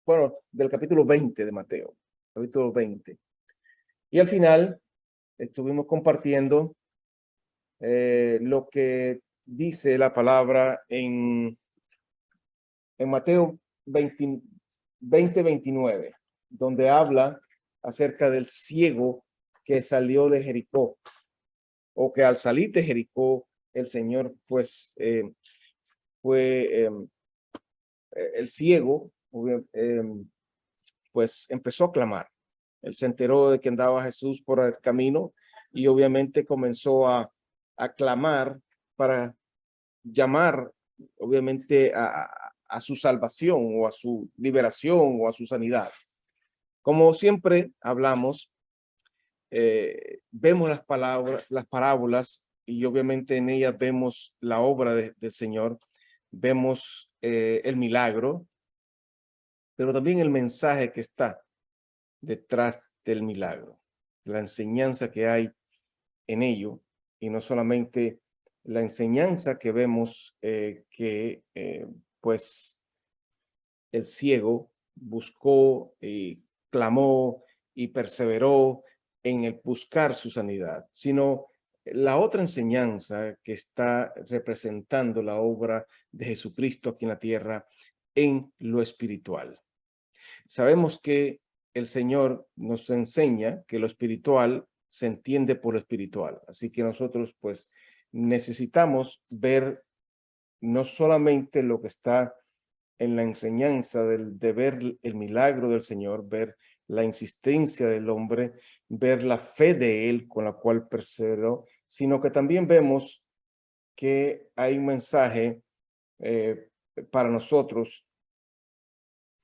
bueno, del capítulo 20 de Mateo, capítulo 20. Y al final estuvimos compartiendo lo que dice la palabra en Mateo 29, donde habla acerca del ciego que salió de Jericó, o que al salir de Jericó, el Señor, pues, fue el ciego, pues empezó a clamar. Él se enteró de que andaba Jesús por el camino y obviamente comenzó a clamar para llamar, obviamente, a su salvación o a su liberación o a su sanidad. Como siempre hablamos, vemos las parábolas y obviamente en ellas vemos la obra del Señor, vemos el milagro, pero también el mensaje que está detrás del milagro, la enseñanza que hay en ello, y no solamente la enseñanza que vemos que pues el ciego buscó y clamó y perseveró en el buscar su sanidad, sino la otra enseñanza que está representando la obra de Jesucristo aquí en la tierra en lo espiritual. Sabemos que el Señor nos enseña que lo espiritual se entiende por lo espiritual. Así que nosotros pues necesitamos ver no solamente lo que está en la enseñanza de ver el milagro del Señor, ver la insistencia del hombre, ver la fe de él con la cual perseveró, sino que también vemos que hay un mensaje para nosotros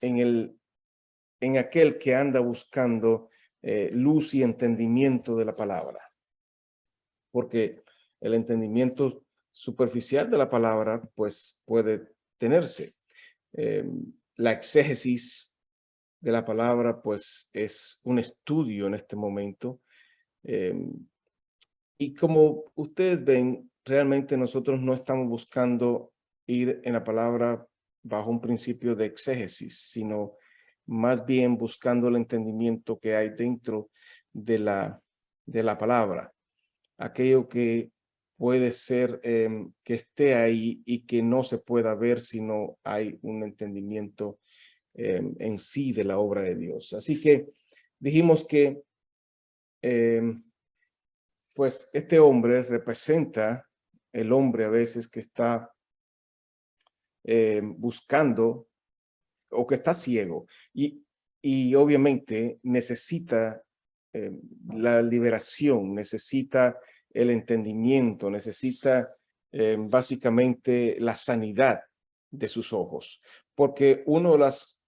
en aquel que anda buscando luz y entendimiento de la palabra. Porque el entendimiento superficial de la palabra, pues puede tenerse. La exégesis de la palabra, pues es un estudio en este momento. Y como ustedes ven, realmente nosotros no estamos buscando ir en la palabra bajo un principio de exégesis, sino más bien buscando el entendimiento que hay dentro de la palabra, aquello que puede ser que esté ahí y que no se pueda ver si no hay un entendimiento en sí de la obra de Dios. Así que dijimos que pues este hombre representa el hombre a veces que está buscando o que está ciego y obviamente necesita la liberación, necesita el entendimiento, necesita básicamente la sanidad de sus ojos, porque uno de las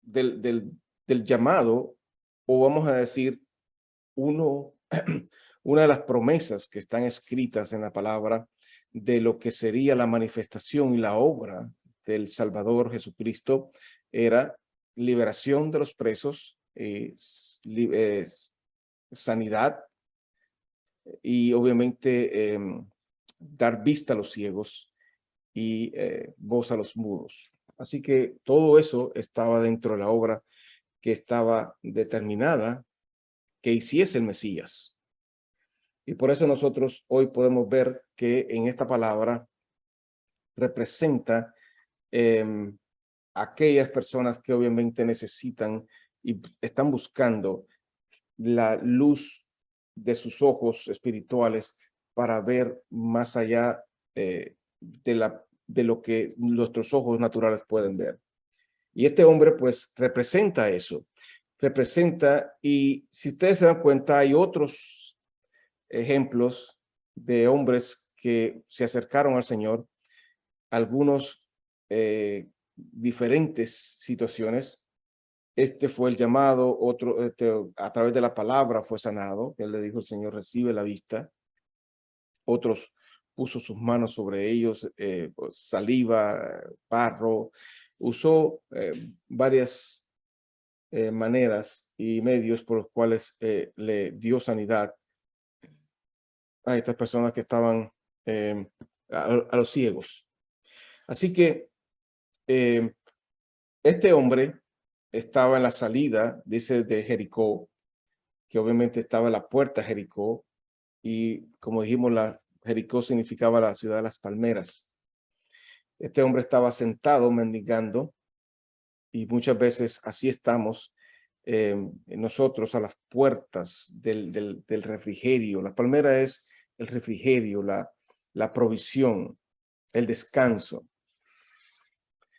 del llamado, o vamos a decir, una de las promesas que están escritas en la palabra de lo que sería la manifestación y la obra del Salvador Jesucristo era liberación de los presos, sanidad y obviamente dar vista a los ciegos y voz a los mudos. Así que todo eso estaba dentro de la obra que estaba determinada que hiciese el Mesías. Y por eso nosotros hoy podemos ver que en esta palabra representa aquellas personas que obviamente necesitan y están buscando la luz de sus ojos espirituales para ver más allá de lo que nuestros ojos naturales pueden ver. Y este hombre pues representa eso, representa, y si ustedes se dan cuenta, hay otros ejemplos de hombres que se acercaron al Señor, algunos diferentes situaciones. Este fue el llamado, otro a través de la palabra fue sanado. Él le dijo, el Señor recibe la vista. Otros puso sus manos sobre ellos, pues, saliva, barro. Usó varias maneras y medios por los cuales le dio sanidad a estas personas que estaban a los ciegos. Así que este hombre estaba en la salida, dice, de Jericó, que obviamente estaba en la puerta de Jericó, y como dijimos, Jericó significaba la ciudad de las palmeras. Este hombre estaba sentado mendigando, y muchas veces así estamos nosotros a las puertas del refrigerio. La palmera es el refrigerio, la provisión, el descanso.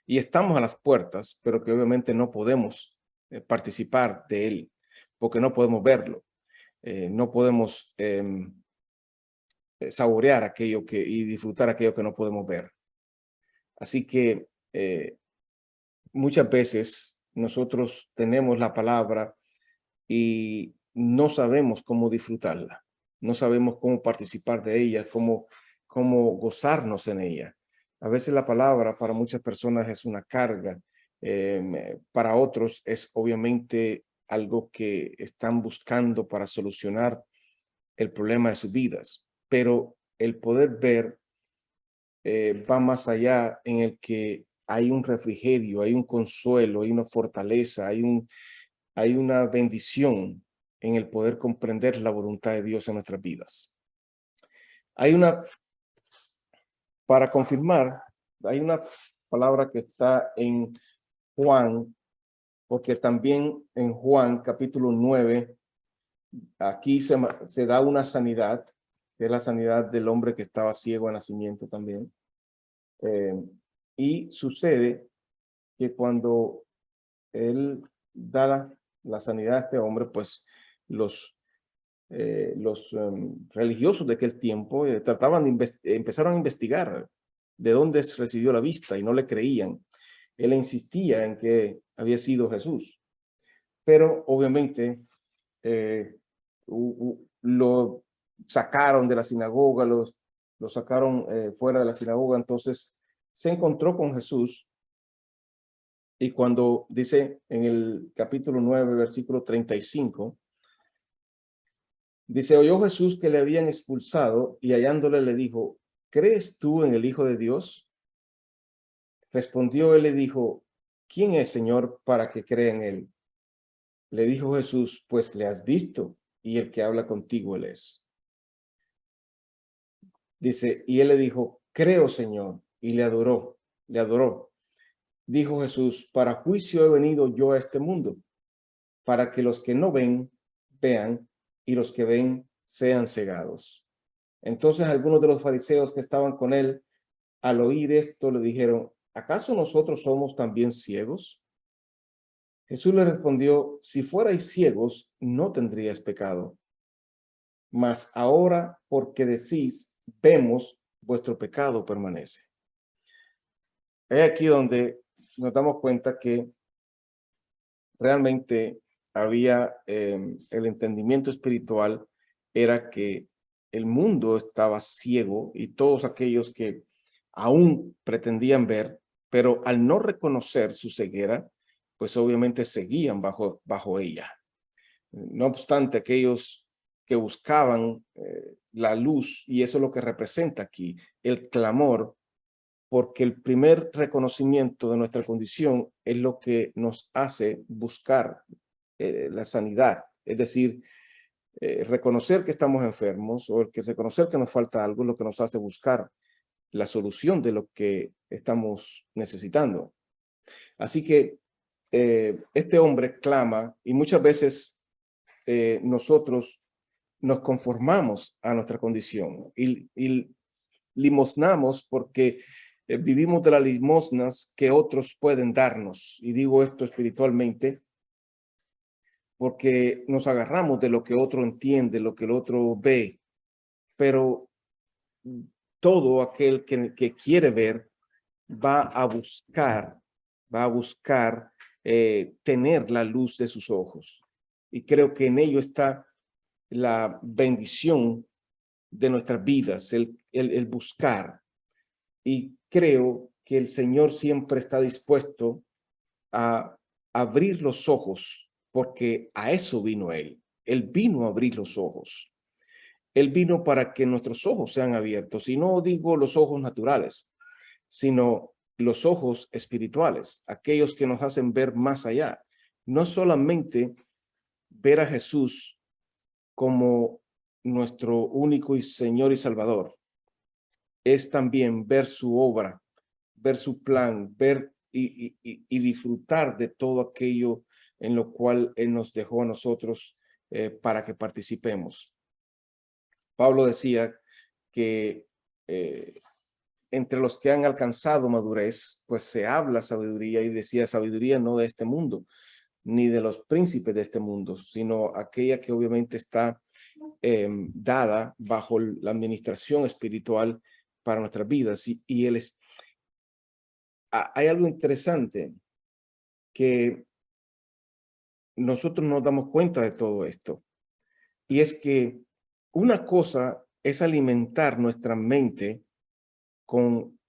Y estamos a las puertas, pero que obviamente no podemos participar de él, porque no podemos verlo. No podemos saborear aquello y disfrutar aquello que no podemos ver. Así que muchas veces nosotros tenemos la palabra y no sabemos cómo disfrutarla, no sabemos cómo participar de ella, cómo gozarnos en ella. A veces la palabra para muchas personas es una carga, para otros es obviamente algo que están buscando para solucionar el problema de sus vidas, pero el poder ver va más allá, en el que hay un refrigerio, hay un consuelo, hay una fortaleza, hay una bendición en el poder comprender la voluntad de Dios en nuestras vidas. Para confirmar, hay una palabra que está en Juan, porque también en Juan capítulo 9, aquí se da una sanidad, que es la sanidad del hombre que estaba ciego de nacimiento también. Y sucede que cuando él da la sanidad a este hombre, pues los religiosos de aquel tiempo empezaron a investigar de dónde recibió la vista y no le creían. Él insistía en que había sido Jesús, pero obviamente lo sacaron de la sinagoga, lo sacaron fuera de la sinagoga. Entonces se encontró con Jesús, y cuando dice en el capítulo 9, versículo 35, dice: oyó Jesús que le habían expulsado, y hallándole le dijo: ¿crees tú en el Hijo de Dios? Respondió él, le dijo: ¿quién es, Señor, para que crea en él? Le dijo Jesús: pues le has visto, y el que habla contigo él es. Dice, y él le dijo: creo, Señor, y le adoró. Dijo Jesús: para juicio he venido yo a este mundo, para que los que no ven, vean, y los que ven sean cegados. Entonces algunos de los fariseos que estaban con él, al oír esto, le dijeron: ¿acaso nosotros somos también ciegos? Jesús le respondió: si fuerais ciegos, no tendríais pecado. Mas ahora, porque decís, vemos, vuestro pecado permanece. Es aquí donde nos damos cuenta que realmente había el entendimiento espiritual, era que el mundo estaba ciego, y todos aquellos que aún pretendían ver, pero al no reconocer su ceguera, pues obviamente seguían bajo ella. No obstante, aquellos que buscaban la luz, y eso es lo que representa aquí, el clamor, porque el primer reconocimiento de nuestra condición es lo que nos hace buscar la sanidad. Es decir, reconocer que estamos enfermos, o reconocer que nos falta algo, es lo que nos hace buscar la solución de lo que estamos necesitando. Así que este hombre clama, y muchas veces nosotros nos conformamos a nuestra condición y limosnamos, porque vivimos de las limosnas que otros pueden darnos. Y digo esto espiritualmente, porque nos agarramos de lo que otro entiende, lo que el otro ve, pero todo aquel que quiere ver va a buscar tener la luz de sus ojos. Y creo que en ello está la bendición de nuestras vidas, el buscar. Y creo que el Señor siempre está dispuesto a abrir los ojos, porque a eso vino Él. Él vino a abrir los ojos. Él vino para que nuestros ojos sean abiertos. Y no digo los ojos naturales, sino los ojos espirituales, aquellos que nos hacen ver más allá. no solamente ver a Jesús como nuestro único y Señor y Salvador, es también ver su obra, ver su plan, ver y disfrutar de todo aquello en lo cual Él nos dejó a nosotros para que participemos. Pablo decía que entre los que han alcanzado madurez, pues se habla sabiduría, y decía sabiduría no de este mundo, ni de los príncipes de este mundo, sino aquella que obviamente está dada bajo la administración espiritual para nuestras vidas. Y él es, hay algo interesante que nosotros nos damos cuenta de todo esto, y es que una cosa es alimentar nuestra mente con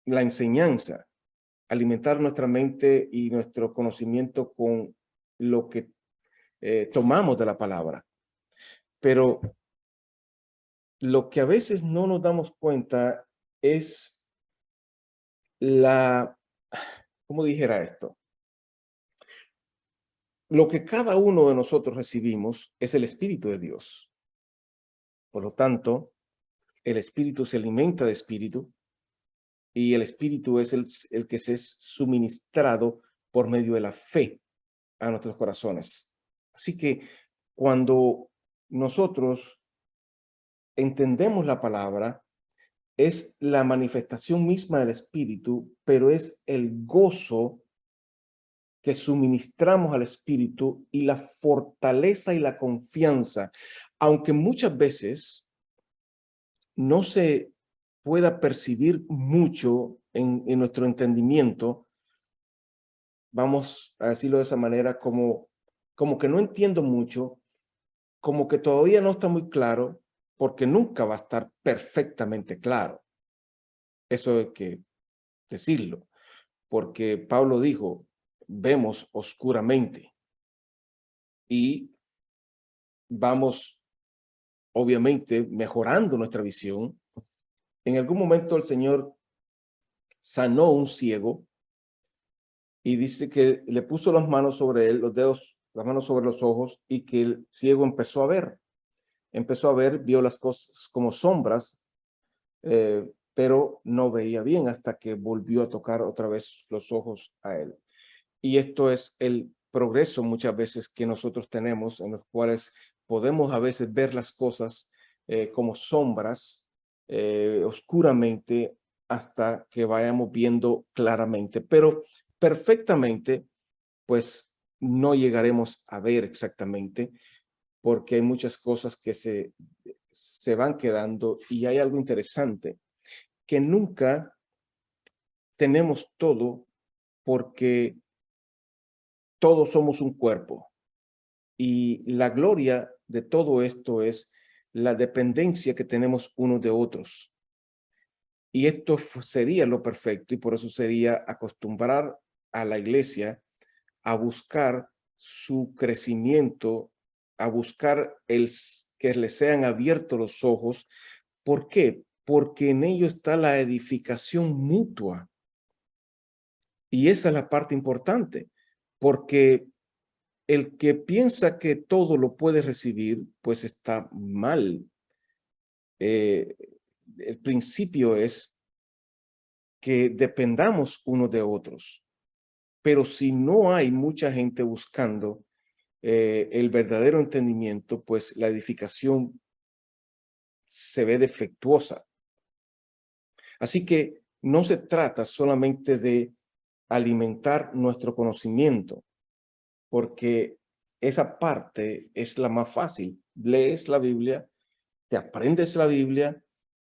la enseñanza, alimentar nuestra mente y nuestro conocimiento con lo que tomamos de la palabra. Pero lo que a veces no nos damos cuenta es ¿cómo dijera esto? Lo que cada uno de nosotros recibimos es el Espíritu de Dios. Por lo tanto, el Espíritu se alimenta de Espíritu, y el Espíritu es el que se es suministrado por medio de la fe a nuestros corazones. Así que cuando nosotros entendemos la palabra, es la manifestación misma del Espíritu, pero es el gozo que suministramos al Espíritu y la fortaleza y la confianza, aunque muchas veces no se pueda percibir mucho en nuestro entendimiento, vamos a decirlo de esa manera, como que no entiendo mucho, como que todavía no está muy claro, porque nunca va a estar perfectamente claro. Eso hay que decirlo, porque Pablo dijo, vemos oscuramente y vamos, obviamente, mejorando nuestra visión. En algún momento el Señor sanó a un ciego y dice que le puso las manos sobre él, los dedos, las manos sobre los ojos, y que el ciego empezó a ver. Empezó a ver, vio las cosas como sombras, pero no veía bien hasta que volvió a tocar otra vez los ojos a él. Y esto es el progreso muchas veces que nosotros tenemos, en los cuales podemos a veces ver las cosas como sombras, oscuramente, hasta que vayamos viendo claramente. Pero perfectamente, pues no llegaremos a ver exactamente, porque hay muchas cosas que se van quedando. Y hay algo interesante, que nunca tenemos todo, porque todos somos un cuerpo. Y la gloria de todo esto es la dependencia que tenemos unos de otros. Y esto sería lo perfecto, y por eso sería acostumbrar a la iglesia a buscar su crecimiento, a buscar que le sean abiertos los ojos. ¿Por qué? Porque en ello está la edificación mutua. Y esa es la parte importante, porque el que piensa que todo lo puede recibir, pues está mal. El principio es que dependamos unos de otros, pero si no hay mucha gente buscando el verdadero entendimiento, pues la edificación se ve defectuosa. Así que no se trata solamente de alimentar nuestro conocimiento, porque esa parte es la más fácil. Lees la Biblia, te aprendes la Biblia,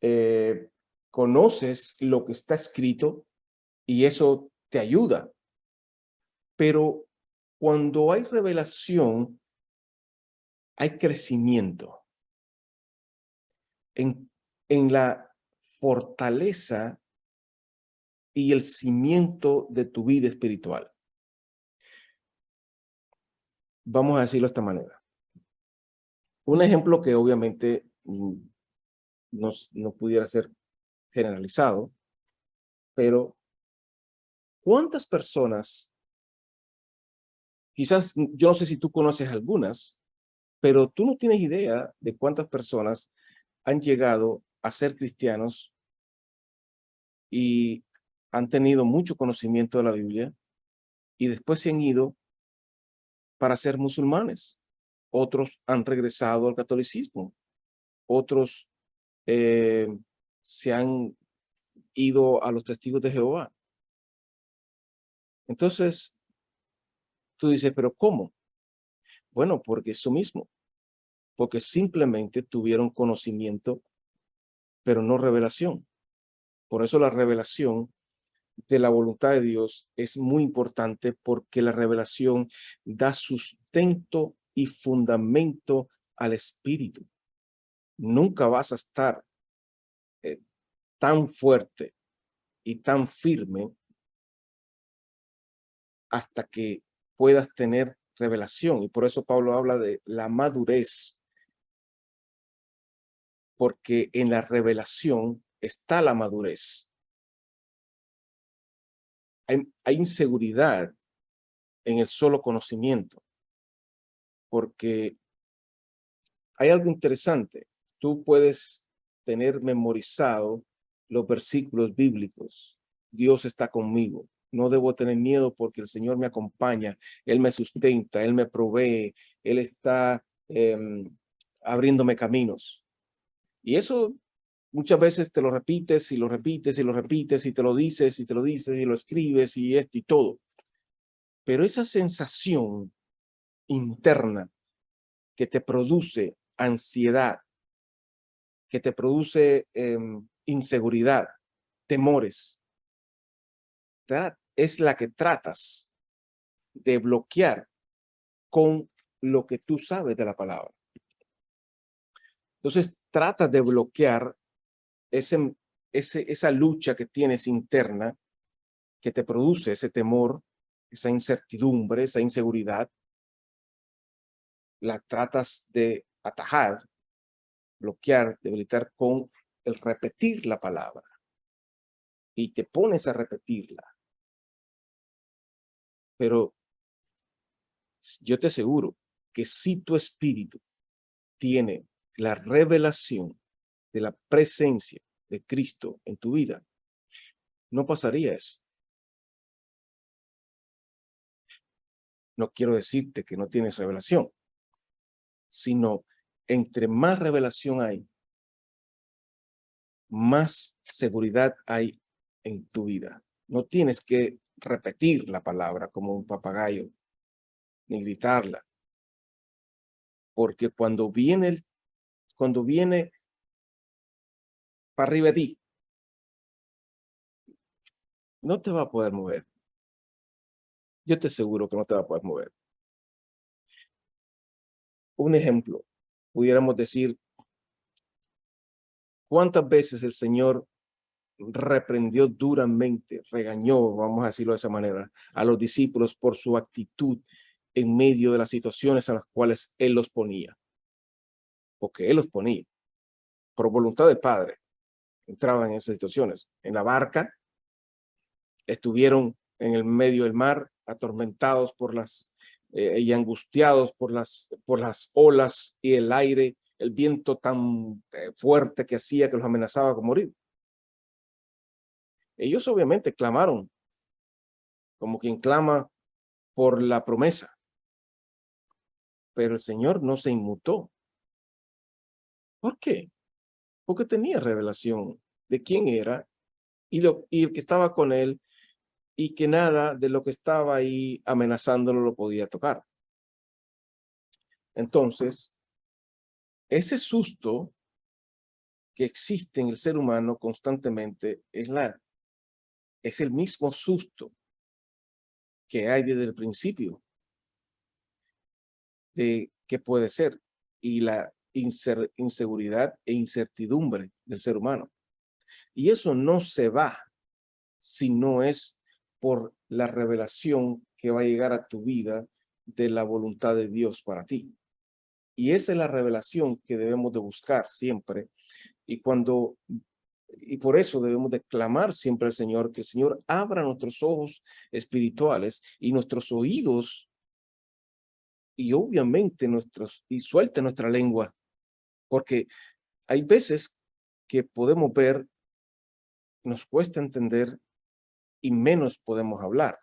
eh, conoces lo que está escrito, y eso te ayuda. Pero cuando hay revelación, hay crecimiento en, en la fortaleza y el cimiento de tu vida espiritual. Vamos a decirlo de esta manera. Un ejemplo que obviamente no pudiera ser generalizado, pero ¿cuántas personas Quizás, yo no sé si tú conoces algunas, pero tú no tienes idea de cuántas personas han llegado a ser cristianos y han tenido mucho conocimiento de la Biblia y después se han ido para ser musulmanes. Otros han regresado al catolicismo. Otros eh, se han ido a los testigos de Jehová. Entonces, tú dices, ¿pero cómo? Bueno, porque eso mismo, porque simplemente tuvieron conocimiento, pero no revelación. Por eso la revelación de la voluntad de Dios es muy importante, porque la revelación da sustento y fundamento al espíritu. Nunca vas a estar tan fuerte y tan firme hasta que puedas tener revelación. Y por eso Pablo habla de la madurez, porque en la revelación está la madurez. Hay inseguridad en el solo conocimiento, porque hay algo interesante. Tú puedes tener memorizado los versículos bíblicos. Dios está conmigo. No debo tener miedo porque el Señor me acompaña. Él me sustenta, Él me provee, Él está abriéndome caminos. Y eso muchas veces te lo repites y lo repites y lo repites y te lo dices y te lo dices y lo escribes y esto y todo. Pero esa sensación interna que te produce ansiedad, que te produce inseguridad, temores, es la que tratas de bloquear con lo que tú sabes de la palabra. Entonces, trata de bloquear esa lucha que tienes interna, que te produce ese temor, esa incertidumbre, esa inseguridad. La tratas de atajar, bloquear, debilitar con el repetir la palabra. Y te pones a repetirla. Pero yo te aseguro que si tu espíritu tiene la revelación de la presencia de Cristo en tu vida, no pasaría eso. No quiero decirte que no tienes revelación, sino entre más revelación hay, más seguridad hay en tu vida. No tienes que repetir la palabra como un papagayo, ni gritarla, porque cuando viene para arriba de ti, no te va a poder mover. Yo te aseguro que no te va a poder mover. Un ejemplo, pudiéramos decir, ¿cuántas veces el Señor reprendió duramente, regañó, vamos a decirlo de esa manera, a los discípulos por su actitud en medio de las situaciones en las cuales Él los ponía? Porque Él los ponía, por voluntad del Padre, entraban en esas situaciones. En la barca, estuvieron en el medio del mar, atormentados y angustiados por las olas y el aire, el viento tan fuerte que hacía que los amenazaba con morir. Ellos obviamente clamaron, como quien clama por la promesa, pero el Señor no se inmutó. ¿Por qué? Porque tenía revelación de quién era y el que estaba con él, y que nada de lo que estaba ahí amenazándolo lo podía tocar. Entonces, ese susto que existe en el ser humano constantemente es el mismo susto que hay desde el principio de qué puede ser, y la inseguridad e incertidumbre del ser humano. Y eso no se va si no es por la revelación que va a llegar a tu vida de la voluntad de Dios para ti. Y esa es la revelación que debemos de buscar siempre. Y por eso debemos de clamar siempre al Señor, que el Señor abra nuestros ojos espirituales y nuestros oídos y obviamente y suelte nuestra lengua, porque hay veces que podemos ver, nos cuesta entender y menos podemos hablar.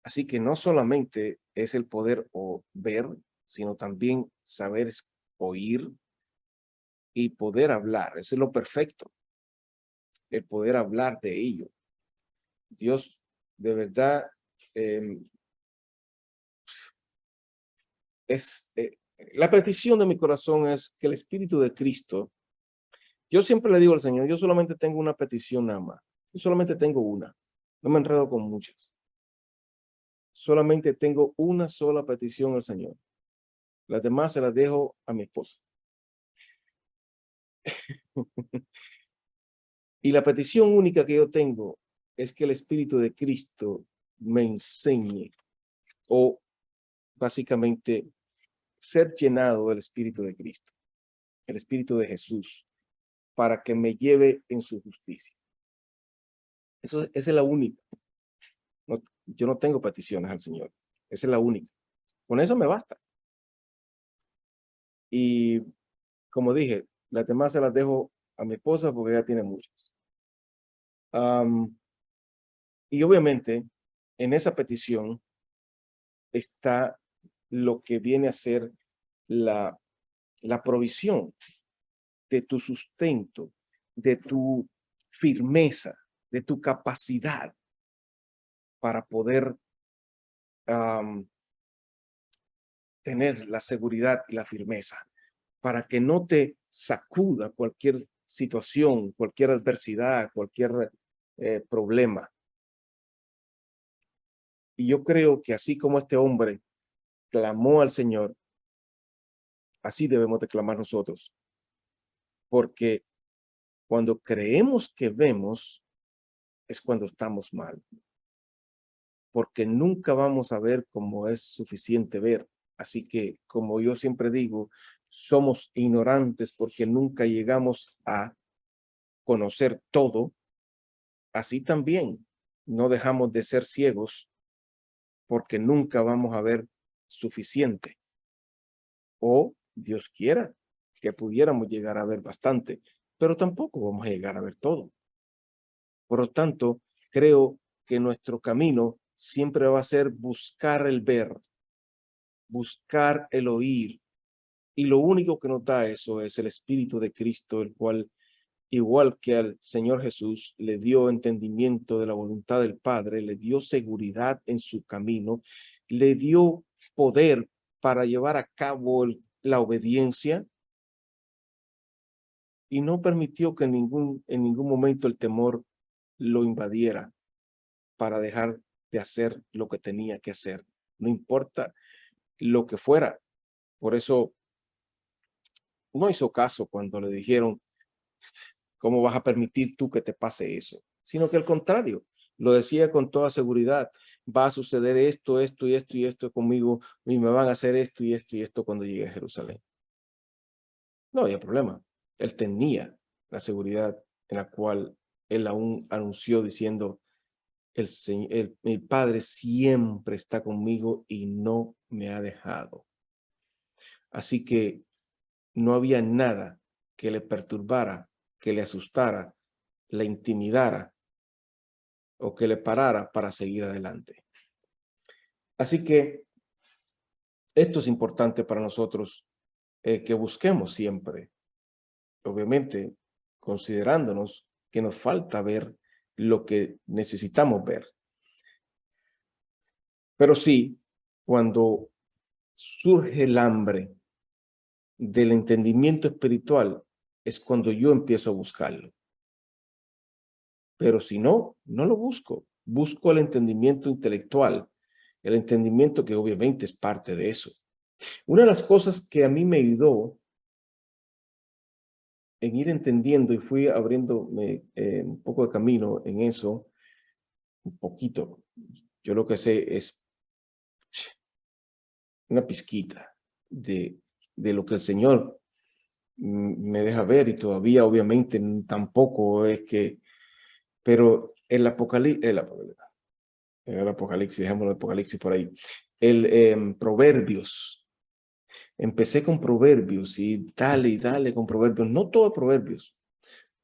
Así que no solamente es el poder o ver, sino también saber oír y poder hablar. Eso es lo perfecto, el poder hablar de ello. Dios, de verdad, em, la petición de mi corazón es que el Espíritu de Cristo, yo siempre le digo al Señor, yo solamente tengo una petición nada más. Yo solamente tengo una. No me enredo con muchas. Solamente tengo una sola petición al Señor. Las demás se las dejo a mi esposa. Y la petición única que yo tengo es que el Espíritu de Cristo me enseñe o básicamente ser llenado del Espíritu de Cristo, el Espíritu de Jesús, para que me lleve en su justicia. Esa es la única. No, yo no tengo peticiones al Señor. Esa es la única. Con eso me basta. Y como dije, las demás se las dejo a mi esposa porque ella tiene muchas. Y obviamente, en esa petición está lo que viene a ser la provisión de tu sustento, de tu firmeza, de tu capacidad para poder tener la seguridad y la firmeza, para que no te sacuda cualquier situación, cualquier adversidad, cualquier problema. Y yo creo que así como este hombre clamó al Señor, así debemos de clamar nosotros, porque cuando creemos que vemos es cuando estamos mal, porque nunca vamos a ver como es suficiente ver. Así que, como yo siempre digo, somos ignorantes porque nunca llegamos a conocer todo. Así también no dejamos de ser ciegos porque nunca vamos a ver suficiente. O Dios quiera que pudiéramos llegar a ver bastante, pero tampoco vamos a llegar a ver todo. Por lo tanto, creo que nuestro camino siempre va a ser buscar el ver, buscar el oír. Y lo único que nos da eso es el Espíritu de Cristo, el cual, igual que al Señor Jesús, le dio entendimiento de la voluntad del Padre, le dio seguridad en su camino, le dio poder para llevar a cabo la obediencia y no permitió que en ningún momento el temor lo invadiera para dejar de hacer lo que tenía que hacer, no importa lo que fuera. Por eso no hizo caso cuando le dijeron, ¿cómo vas a permitir tú que te pase eso? Sino que al contrario, lo decía con toda seguridad, va a suceder esto, esto y esto y esto conmigo, y me van a hacer esto y esto y esto cuando llegue a Jerusalén. No había problema. Él tenía la seguridad en la cual él aún anunció diciendo, mi Padre siempre está conmigo y no me ha dejado. Así que no había nada que le perturbara, que le asustara, le intimidara o que le parara para seguir adelante. Así que esto es importante para nosotros, que busquemos siempre, obviamente, considerándonos que nos falta ver lo que necesitamos ver. Pero sí, cuando surge el hambre del entendimiento espiritual, es cuando yo empiezo a buscarlo. Pero si no, no lo busco. Busco el entendimiento intelectual, el entendimiento que obviamente es parte de eso. Una de las cosas que a mí me ayudó en ir entendiendo y fui abriéndome un poco de camino en eso, un poquito. Yo lo que sé es una pizquita de lo que el Señor me deja ver y todavía obviamente tampoco es que, pero el Apocalipsis, el Apocalipsis, dejémoslo el Apocalipsis por ahí. El Proverbios. Empecé con Proverbios y dale con Proverbios. No todo Proverbios,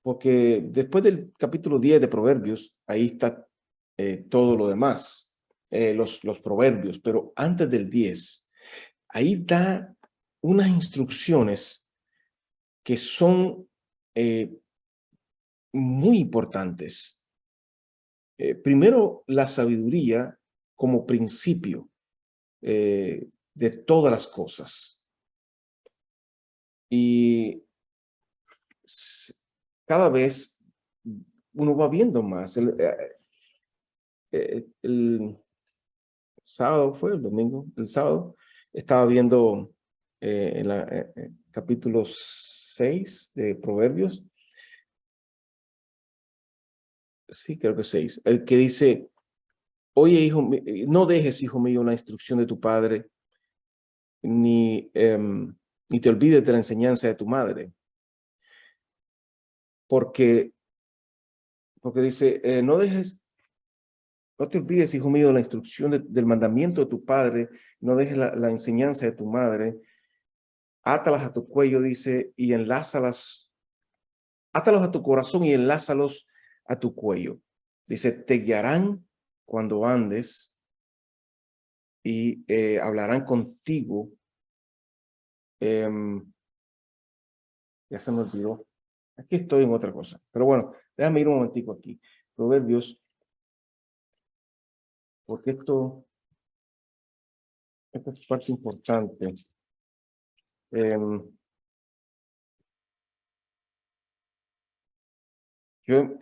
porque después del capítulo 10 de Proverbios, ahí está todo lo demás, los Proverbios, pero antes del 10, ahí da unas instrucciones que son muy importantes. Primero, la sabiduría como principio de todas las cosas. Y cada vez uno va viendo más. El sábado fue, el domingo, el sábado, estaba viendo en la capítulo 6 de Proverbios. Sí, creo que 6. El que dice, oye, hijo mío, no dejes, hijo mío, la instrucción de tu padre, ni te olvides de la enseñanza de tu madre. Porque dice, no te olvides, hijo mío, de la instrucción del mandamiento de tu padre, no dejes la enseñanza de tu madre, átalas a tu cuello, dice, y átalos a tu corazón y enlázalos a tu cuello. Dice, te guiarán cuando andes y hablarán contigo. Ya se me olvidó. Aquí estoy en otra cosa. Pero bueno, déjame ir un momentico aquí. Proverbios, porque esto es parte importante. Yo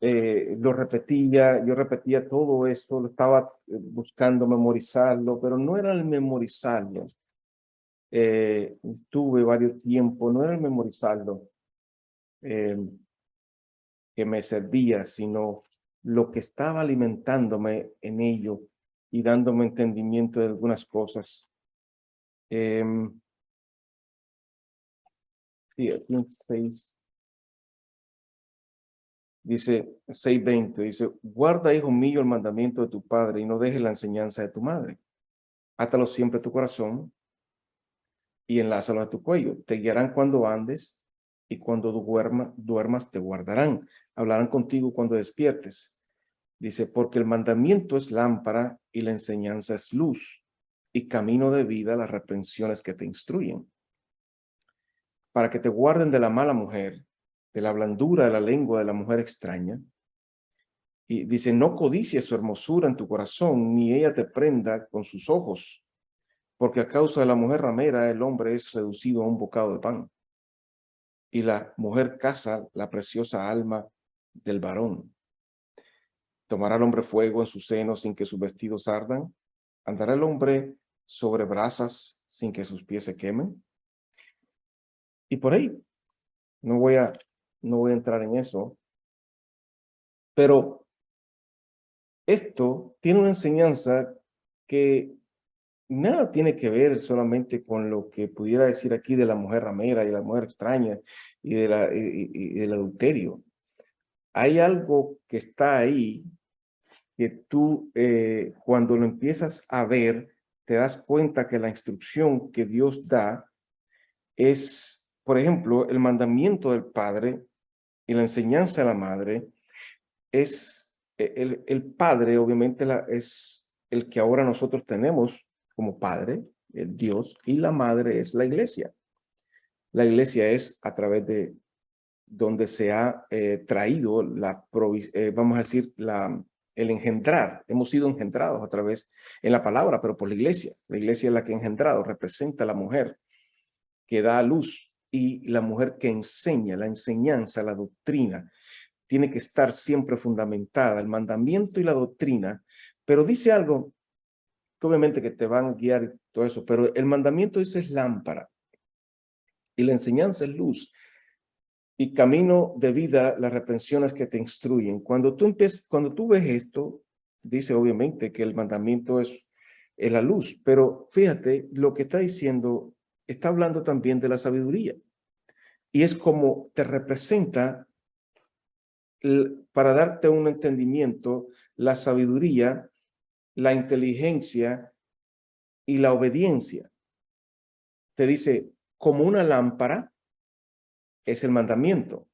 yo repetía todo esto, lo estaba buscando memorizarlo, pero no era el memorizarlo. Estuve varios tiempos, no era el memorizarlo que me servía, sino lo que estaba alimentándome en ello y dándome entendimiento de algunas cosas. Sí, aquí en 6, dice 6:20, dice, guarda, hijo mío, el mandamiento de tu padre y no dejes la enseñanza de tu madre. Átalo siempre a tu corazón y enlázalo a tu cuello. Te guiarán cuando andes y cuando duermas te guardarán. Hablarán contigo cuando despiertes. Dice, porque el mandamiento es lámpara y la enseñanza es luz y camino de vida las reprensiones que te instruyen. Para que te guarden de la mala mujer, de la blandura de la lengua de la mujer extraña. Y dice, no codicies su hermosura en tu corazón, ni ella te prenda con sus ojos, porque a causa de la mujer ramera el hombre es reducido a un bocado de pan. Y la mujer caza la preciosa alma del varón. ¿Tomará el hombre fuego en su seno sin que sus vestidos ardan? ¿Andará el hombre sobre brasas sin que sus pies se quemen? Y por ahí, no voy a entrar en eso, pero esto tiene una enseñanza que nada tiene que ver solamente con lo que pudiera decir aquí de la mujer ramera y la mujer extraña y del adulterio. Hay algo que está ahí que tú cuando lo empiezas a ver, te das cuenta que la instrucción que Dios da es, por ejemplo, el mandamiento del padre y la enseñanza de la madre es, el padre obviamente es el que ahora nosotros tenemos como padre, el Dios, y la madre es la iglesia. La iglesia es a través de donde se ha traído vamos a decir, el engendrar. Hemos sido engendrados a través en la palabra, pero por la iglesia. La iglesia es la que ha engendrado, representa a la mujer que da a luz y la mujer que enseña, la enseñanza, la doctrina. Tiene que estar siempre fundamentada, el mandamiento y la doctrina. Pero dice algo que obviamente que te van a guiar y todo eso, pero el mandamiento dice es lámpara y la enseñanza es luz. Y camino de vida, las reprensiones que te instruyen. Cuando tú ves esto, dice obviamente que el mandamiento es la luz, pero fíjate, lo que está diciendo, está hablando también de la sabiduría. Y es como te representa, para darte un entendimiento, la sabiduría la inteligencia y la obediencia. Te dice, como una lámpara es el mandamiento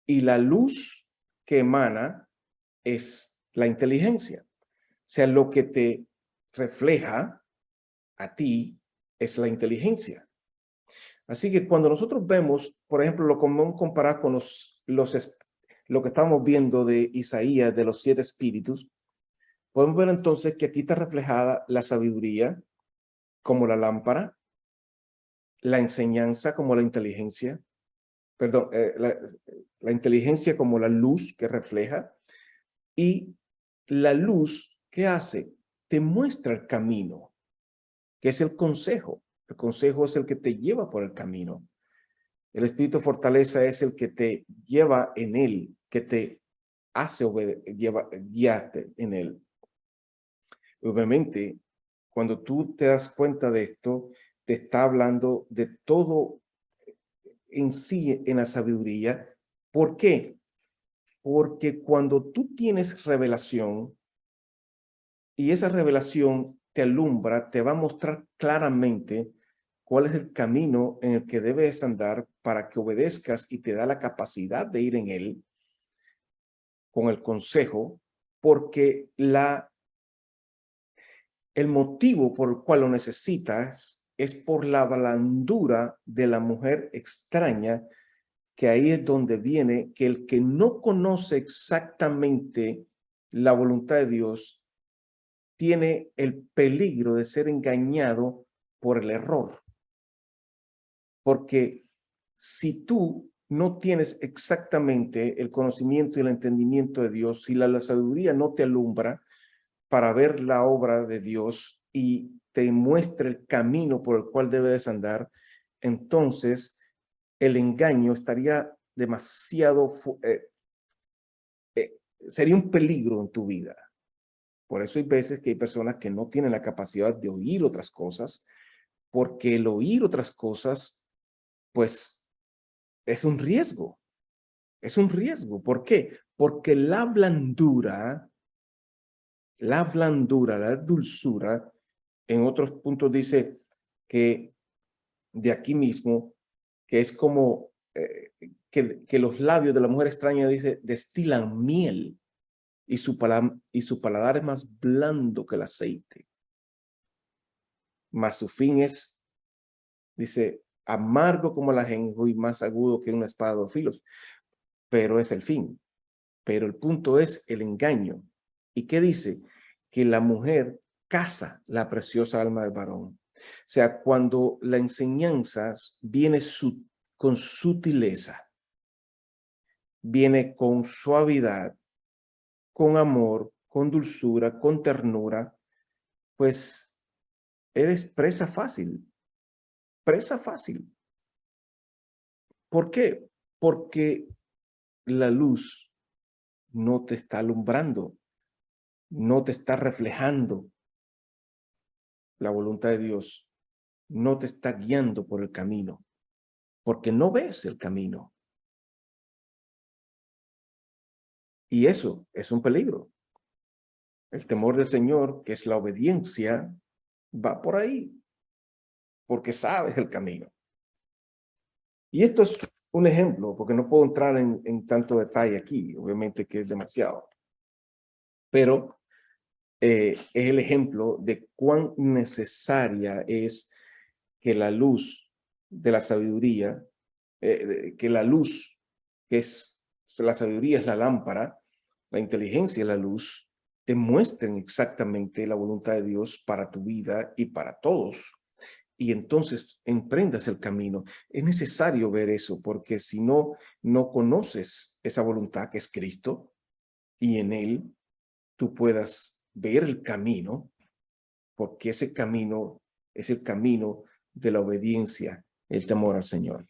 y la luz que emana es la inteligencia. O sea, lo que te refleja a ti es la inteligencia. Así que cuando nosotros vemos, por ejemplo, lo común comparar con lo que estamos viendo de Isaías, de los 7 espíritus, podemos ver entonces que aquí está reflejada la sabiduría como la lámpara, la enseñanza como la inteligencia, perdón, la inteligencia como la luz que refleja, y la luz, ¿qué hace? Te muestra el camino, que es el consejo. El consejo es el que te lleva por el camino. El espíritu de fortaleza es el que te lleva en él, que te hace guiarte en él. Obviamente, cuando tú te das cuenta de esto, te está hablando de todo en sí en la sabiduría. ¿Por qué? Porque cuando tú tienes revelación y esa revelación te alumbra, te va a mostrar claramente cuál es el camino en el que debes andar para que obedezcas y te da la capacidad de ir en él con el consejo, porque el motivo por el cual lo necesitas es por la blandura de la mujer extraña, que ahí es donde viene que el que no conoce exactamente la voluntad de Dios tiene el peligro de ser engañado por el error. Porque si tú no tienes exactamente el conocimiento y el entendimiento de Dios, si la sabiduría no te alumbra para ver la obra de Dios y te muestra el camino por el cual debes andar, entonces el engaño estaría demasiado, sería un peligro en tu vida. Por eso hay veces que hay personas que no tienen la capacidad de oír otras cosas, porque el oír otras cosas, pues, es un riesgo. Es un riesgo. ¿Por qué? Porque la dulzura, en otros puntos dice que de aquí mismo, que es como que los labios de la mujer extraña, dice, destilan miel y su paladar es más blando que el aceite. Mas su fin es, dice, amargo como el ajenjo y más agudo que una espada de dos filos. Pero es el fin. Pero el punto es el engaño. ¿Y qué dice? Que la mujer caza la preciosa alma del varón. O sea, cuando la enseñanza viene con sutileza, viene con suavidad, con amor, con dulzura, con ternura, pues eres presa fácil. Presa fácil. ¿Por qué? Porque la luz no te está alumbrando, no te está reflejando la voluntad de Dios, no te está guiando por el camino, porque no ves el camino. Y eso es un peligro. El temor del Señor, que es la obediencia, va por ahí, porque sabes el camino. Y esto es un ejemplo, porque no puedo entrar en tanto detalle aquí, obviamente que es demasiado. Pero es el ejemplo de cuán necesaria es que la luz de la sabiduría, que la luz, que es la sabiduría es la lámpara, la inteligencia es la luz, te muestren exactamente la voluntad de Dios para tu vida y para todos. Y entonces emprendas el camino. Es necesario ver eso, porque si no, no conoces esa voluntad que es Cristo y en Él tú puedas ver el camino, porque ese camino es el camino de la obediencia, el temor al Señor.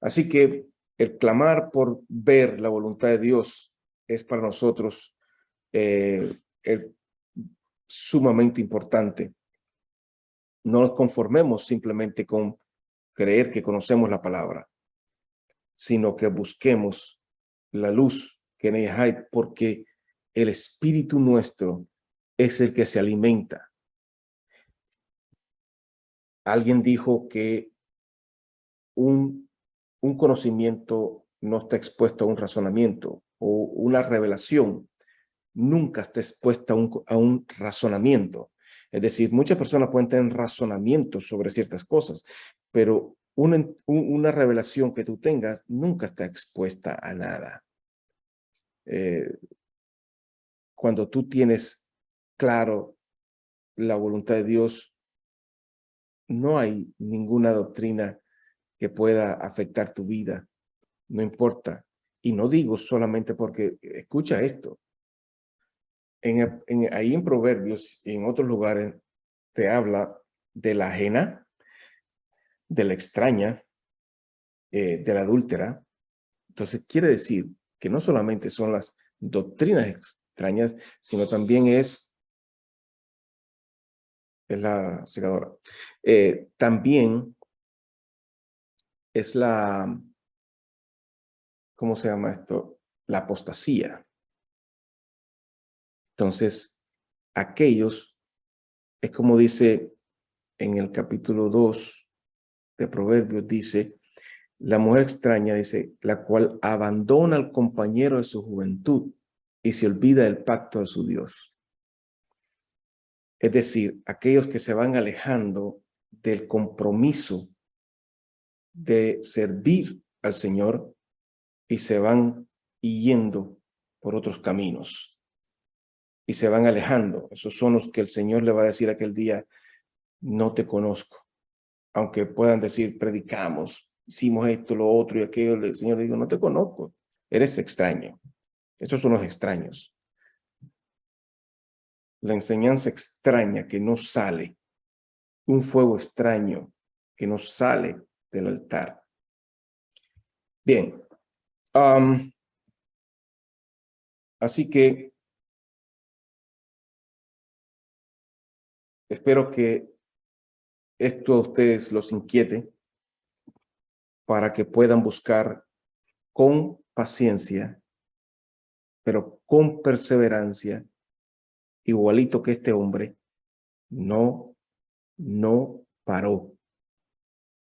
Así que el clamar por ver la voluntad de Dios es para nosotros sumamente importante. No nos conformemos simplemente con creer que conocemos la palabra, sino que busquemos la luz que en ella hay, porque el espíritu nuestro es el que se alimenta. Alguien dijo que un conocimiento no está expuesto a un razonamiento, o una revelación nunca está expuesta a un razonamiento. Es decir, muchas personas pueden tener razonamientos sobre ciertas cosas, pero una revelación que tú tengas nunca está expuesta a nada. Cuando tú tienes claro la voluntad de Dios, no hay ninguna doctrina que pueda afectar tu vida, no importa. Y no digo solamente porque, escucha esto, ahí en Proverbios y en otros lugares te habla de la ajena, de la extraña, de la adúltera. Entonces quiere decir que no solamente son las doctrinas extrañas, sino también es la secadora. También es ¿cómo se llama esto? La apostasía. Entonces, aquellos, es como dice en el capítulo 2 de Proverbios, dice, la mujer extraña, dice, la cual abandona al compañero de su juventud y se olvida del pacto de su Dios. Es decir, aquellos que se van alejando del compromiso de servir al Señor y se van yendo por otros caminos y se van alejando. Esos son los que el Señor le va a decir aquel día, no te conozco. Aunque puedan decir, predicamos, hicimos esto, lo otro y aquello, el Señor le dijo, no te conozco, eres extraño. Estos son los extraños. La enseñanza extraña que no sale, un fuego extraño que no sale del altar. Bien, así que espero que esto a ustedes los inquiete para que puedan buscar con paciencia, pero con perseverancia, igualito que este hombre, no paró.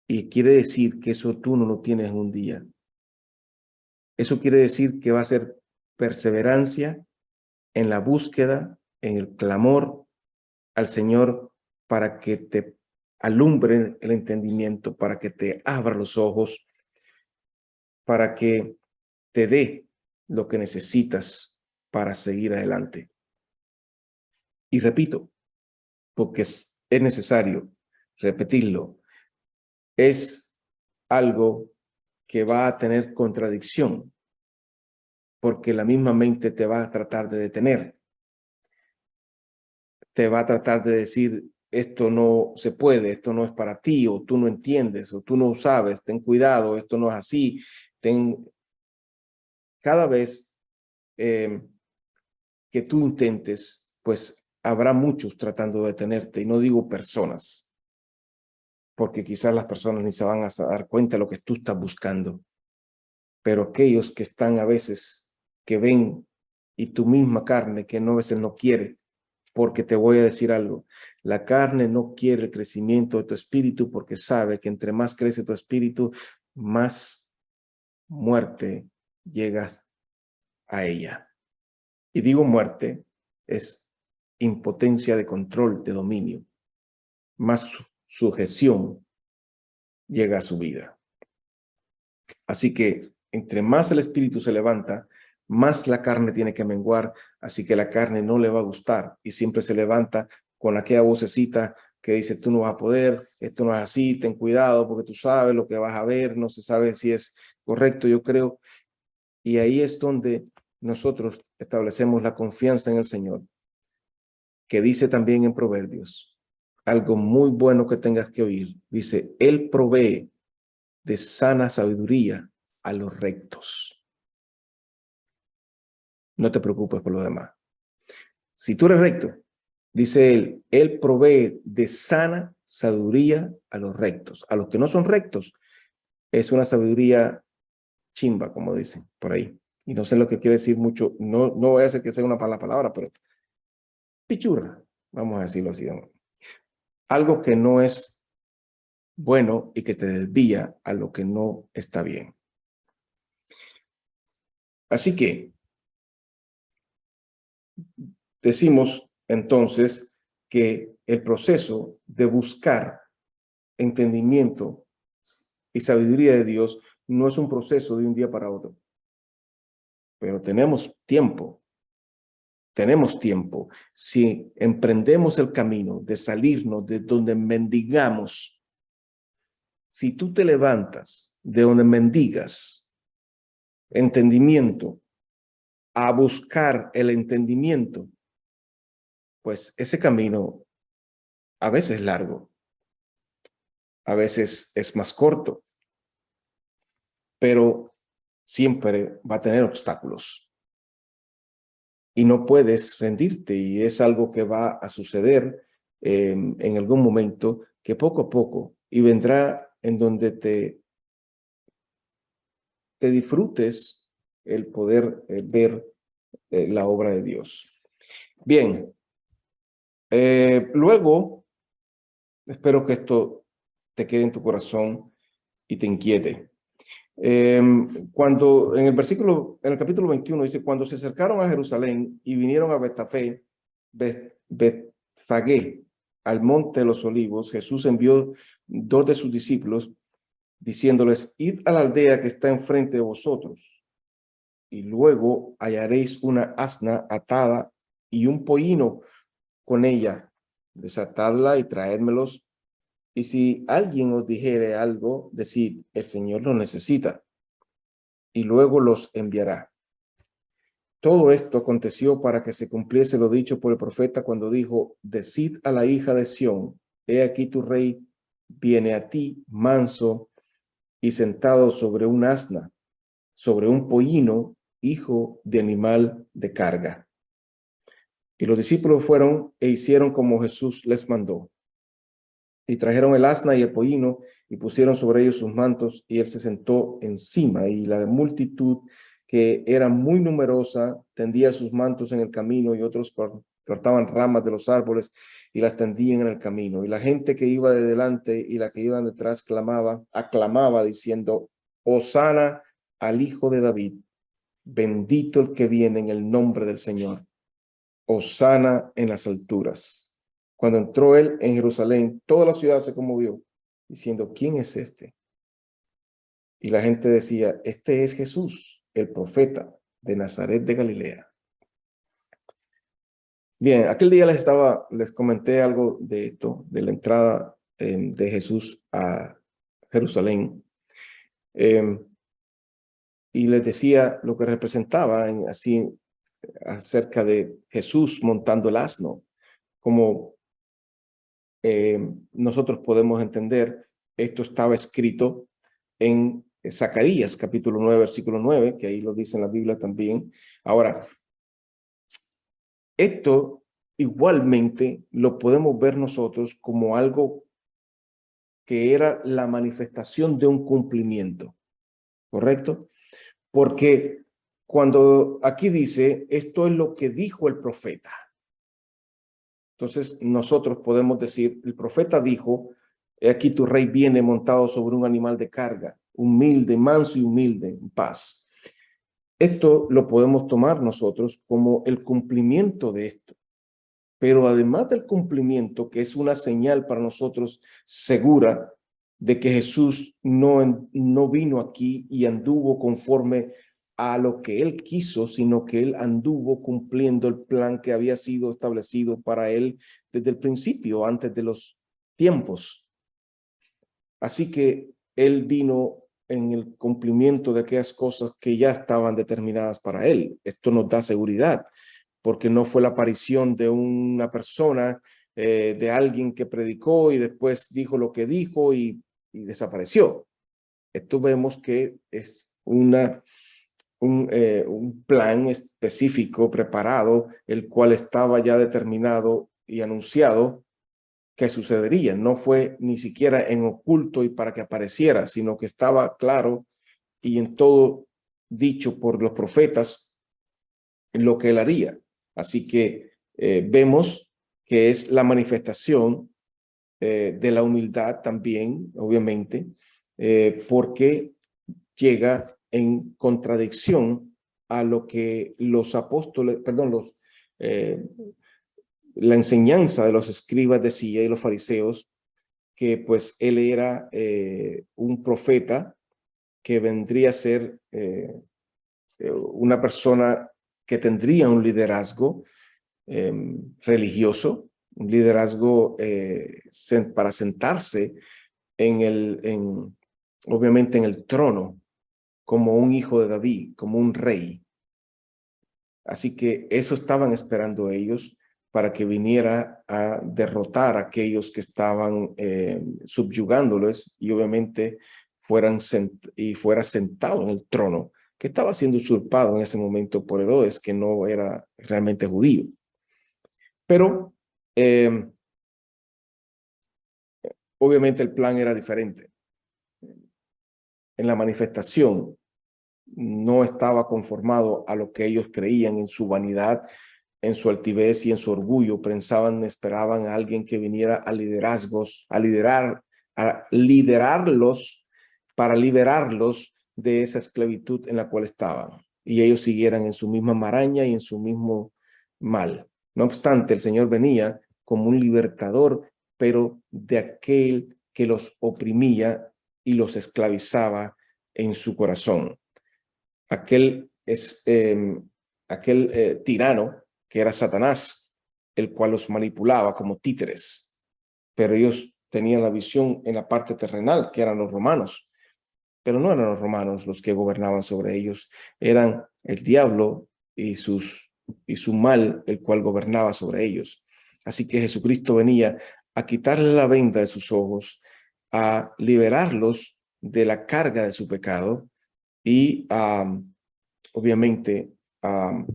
Y quiere decir que eso tú no lo tienes en un día. Eso quiere decir que va a ser perseverancia en la búsqueda, en el clamor al Señor para que te alumbre el entendimiento, para que te abra los ojos, para que te dé lo que necesitas para seguir adelante. Y repito, porque es necesario repetirlo, es algo que va a tener contradicción, porque la misma mente te va a tratar de detener, te va a tratar de decir, esto no se puede, esto no es para ti, o tú no entiendes, o tú no sabes, ten cuidado, esto no es así. Cada vez que tú intentes, pues habrá muchos tratando de detenerte, y no digo personas, porque quizás las personas ni se van a dar cuenta de lo que tú estás buscando, pero aquellos que están a veces, que ven, y tu misma carne, que no, a veces no quiere, porque te voy a decir algo, la carne no quiere el crecimiento de tu espíritu porque sabe que entre más crece tu espíritu, más muerte llegas a ella. Y digo muerte, es impotencia de control, de dominio, más sujeción llega a su vida. Así que entre más el espíritu se levanta, más la carne tiene que menguar, así que la carne no le va a gustar y siempre se levanta con aquella vocecita que dice, tú no vas a poder, esto no es así, ten cuidado porque tú sabes lo que vas a ver, no se sabe si es correcto, yo creo. Y ahí es donde nosotros establecemos la confianza en el Señor, que dice también en Proverbios, algo muy bueno que tengas que oír. Dice, Él provee de sana sabiduría a los rectos. No te preocupes por lo demás. Si tú eres recto, dice Él provee de sana sabiduría a los rectos. A los que no son rectos, es una sabiduría chimba, como dicen por ahí. Y no sé lo que quiere decir mucho. No voy a hacer que sea una mala palabra, pero pichurra, vamos a decirlo así, ¿no? Algo que no es bueno y que te desvía a lo que no está bien. Así que decimos entonces que el proceso de buscar entendimiento y sabiduría de Dios no es un proceso de un día para otro, pero tenemos tiempo. Tenemos tiempo. Si emprendemos el camino de salirnos de donde mendigamos, si tú te levantas de donde mendigas entendimiento a buscar el entendimiento, pues ese camino a veces es largo, a veces es más corto, pero siempre va a tener obstáculos. Y no puedes rendirte, y es algo que va a suceder en algún momento, que poco a poco, y vendrá en donde te disfrutes el poder ver la obra de Dios. Bien, luego, espero que esto te quede en tu corazón y te inquiete. Cuando en el capítulo 21 dice, cuando se acercaron a Jerusalén y vinieron a Betfagé, al monte de los olivos, Jesús envió 2 de sus discípulos, diciéndoles, id a la aldea que está enfrente de vosotros, y luego hallaréis una asna atada y un pollino con ella, desatadla y traédmelos, y si alguien os dijere algo, decid, el Señor lo necesita, y luego los enviará. Todo esto aconteció para que se cumpliese lo dicho por el profeta cuando dijo, decid a la hija de Sión, he aquí tu rey viene a ti manso y sentado sobre un asna, sobre un pollino, hijo de animal de carga. Y los discípulos fueron e hicieron como Jesús les mandó. Y trajeron el asna y el pollino y pusieron sobre ellos sus mantos, y él se sentó encima, y la multitud, que era muy numerosa, tendía sus mantos en el camino, y otros cortaban ramas de los árboles y las tendían en el camino. Y la gente que iba de delante y la que iba detrás aclamaba diciendo, Hosana al Hijo de David, bendito el que viene en el nombre del Señor, Hosana en las alturas. Cuando entró él en Jerusalén, toda la ciudad se conmovió, diciendo, ¿quién es este? Y la gente decía, este es Jesús, el profeta de Nazaret de Galilea. Bien, aquel día les comenté algo de esto, de la entrada de Jesús a Jerusalén. Y les decía lo que representaba así acerca de Jesús montando el asno, como nosotros podemos entender, esto estaba escrito en Zacarías, capítulo 9, versículo 9, que ahí lo dice en la Biblia también. Ahora, esto igualmente lo podemos ver nosotros como algo que era la manifestación de un cumplimiento, ¿correcto? Porque cuando aquí dice, esto es lo que dijo el profeta. Entonces nosotros podemos decir, el profeta dijo, he aquí tu rey viene montado sobre un animal de carga, humilde, manso y humilde, en paz. Esto lo podemos tomar nosotros como el cumplimiento de esto. Pero además del cumplimiento, que es una señal para nosotros segura de que Jesús no vino aquí y anduvo conforme a lo que él quiso, sino que él anduvo cumpliendo el plan que había sido establecido para él desde el principio, antes de los tiempos. Así que él vino en el cumplimiento de aquellas cosas que ya estaban determinadas para él. Esto nos da seguridad, porque no fue la aparición de una persona, de alguien que predicó y después dijo lo que dijo y desapareció. Esto vemos que es un plan específico, preparado, el cual estaba ya determinado y anunciado que sucedería. No fue ni siquiera en oculto y para que apareciera, sino que estaba claro y en todo dicho por los profetas lo que él haría. Así que vemos que es la manifestación de la humildad también, obviamente, porque llega en contradicción a lo que los apóstoles, perdón, la enseñanza de los escribas decía y los fariseos, que pues él era un profeta que vendría a ser una persona que tendría un liderazgo religioso, un liderazgo para sentarse obviamente en el trono, como un hijo de David, como un rey. Así que eso estaban esperando ellos para que viniera a derrotar a aquellos que estaban subyugándoles y obviamente fuera sentado en el trono, que estaba siendo usurpado en ese momento por Herodes, que no era realmente judío. Pero obviamente el plan era diferente. En la manifestación no estaba conformado a lo que ellos creían en su vanidad, en su altivez y en su orgullo. Esperaban a alguien que viniera a liderarlos para liberarlos de esa esclavitud en la cual estaban. Y ellos siguieran en su misma maraña y en su mismo mal. No obstante, el Señor venía como un libertador, pero de aquel que los oprimía y los esclavizaba en su corazón. Aquel tirano que era Satanás, el cual los manipulaba como títeres, pero ellos tenían la visión en la parte terrenal, que eran los romanos, pero no eran los romanos los que gobernaban sobre ellos, eran el diablo y su mal, el cual gobernaba sobre ellos. Así que Jesucristo venía a quitarle la venda de sus ojos, a liberarlos de la carga de su pecado y obviamente a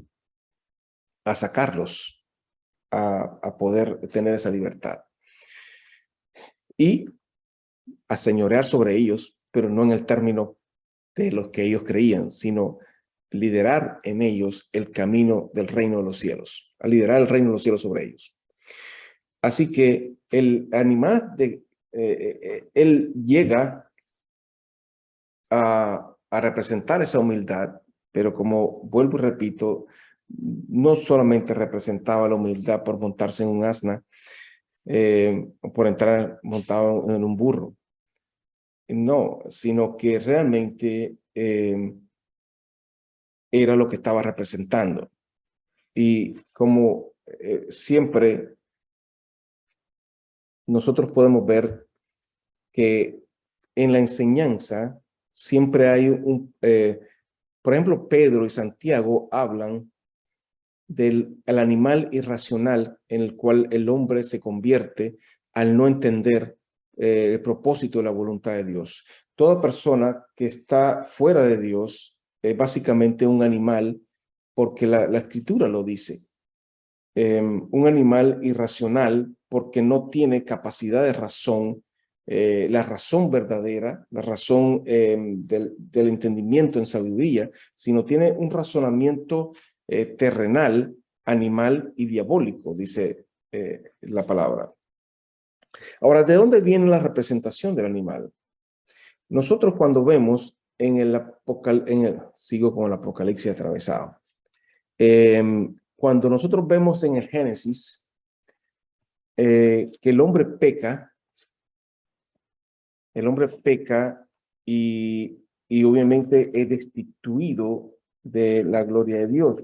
sacarlos, a poder tener esa libertad y a señorear sobre ellos, pero no en el término de los que ellos creían, sino liderar en ellos el camino del reino de los cielos, a liderar el reino de los cielos sobre ellos. Así que el animal él llega a representar esa humildad, pero como vuelvo y repito, no solamente representaba la humildad por montarse en un asna, por entrar montado en un burro. No, sino que realmente era lo que estaba representando. Y como siempre, nosotros podemos ver que en la enseñanza siempre hay por ejemplo, Pedro y Santiago hablan del animal irracional en el cual el hombre se convierte al no entender el propósito de la voluntad de Dios. Toda persona que está fuera de Dios es básicamente un animal porque la escritura lo dice. Un animal irracional porque no tiene capacidad de razón, la razón verdadera, la razón del entendimiento en sabiduría, sino tiene un razonamiento terrenal, animal y diabólico, dice la palabra. Ahora, ¿de dónde viene la representación del animal? Nosotros cuando vemos sigo con el Apocalipsis atravesado. Cuando nosotros vemos en el Génesis que el hombre peca y obviamente es destituido de la gloria de Dios.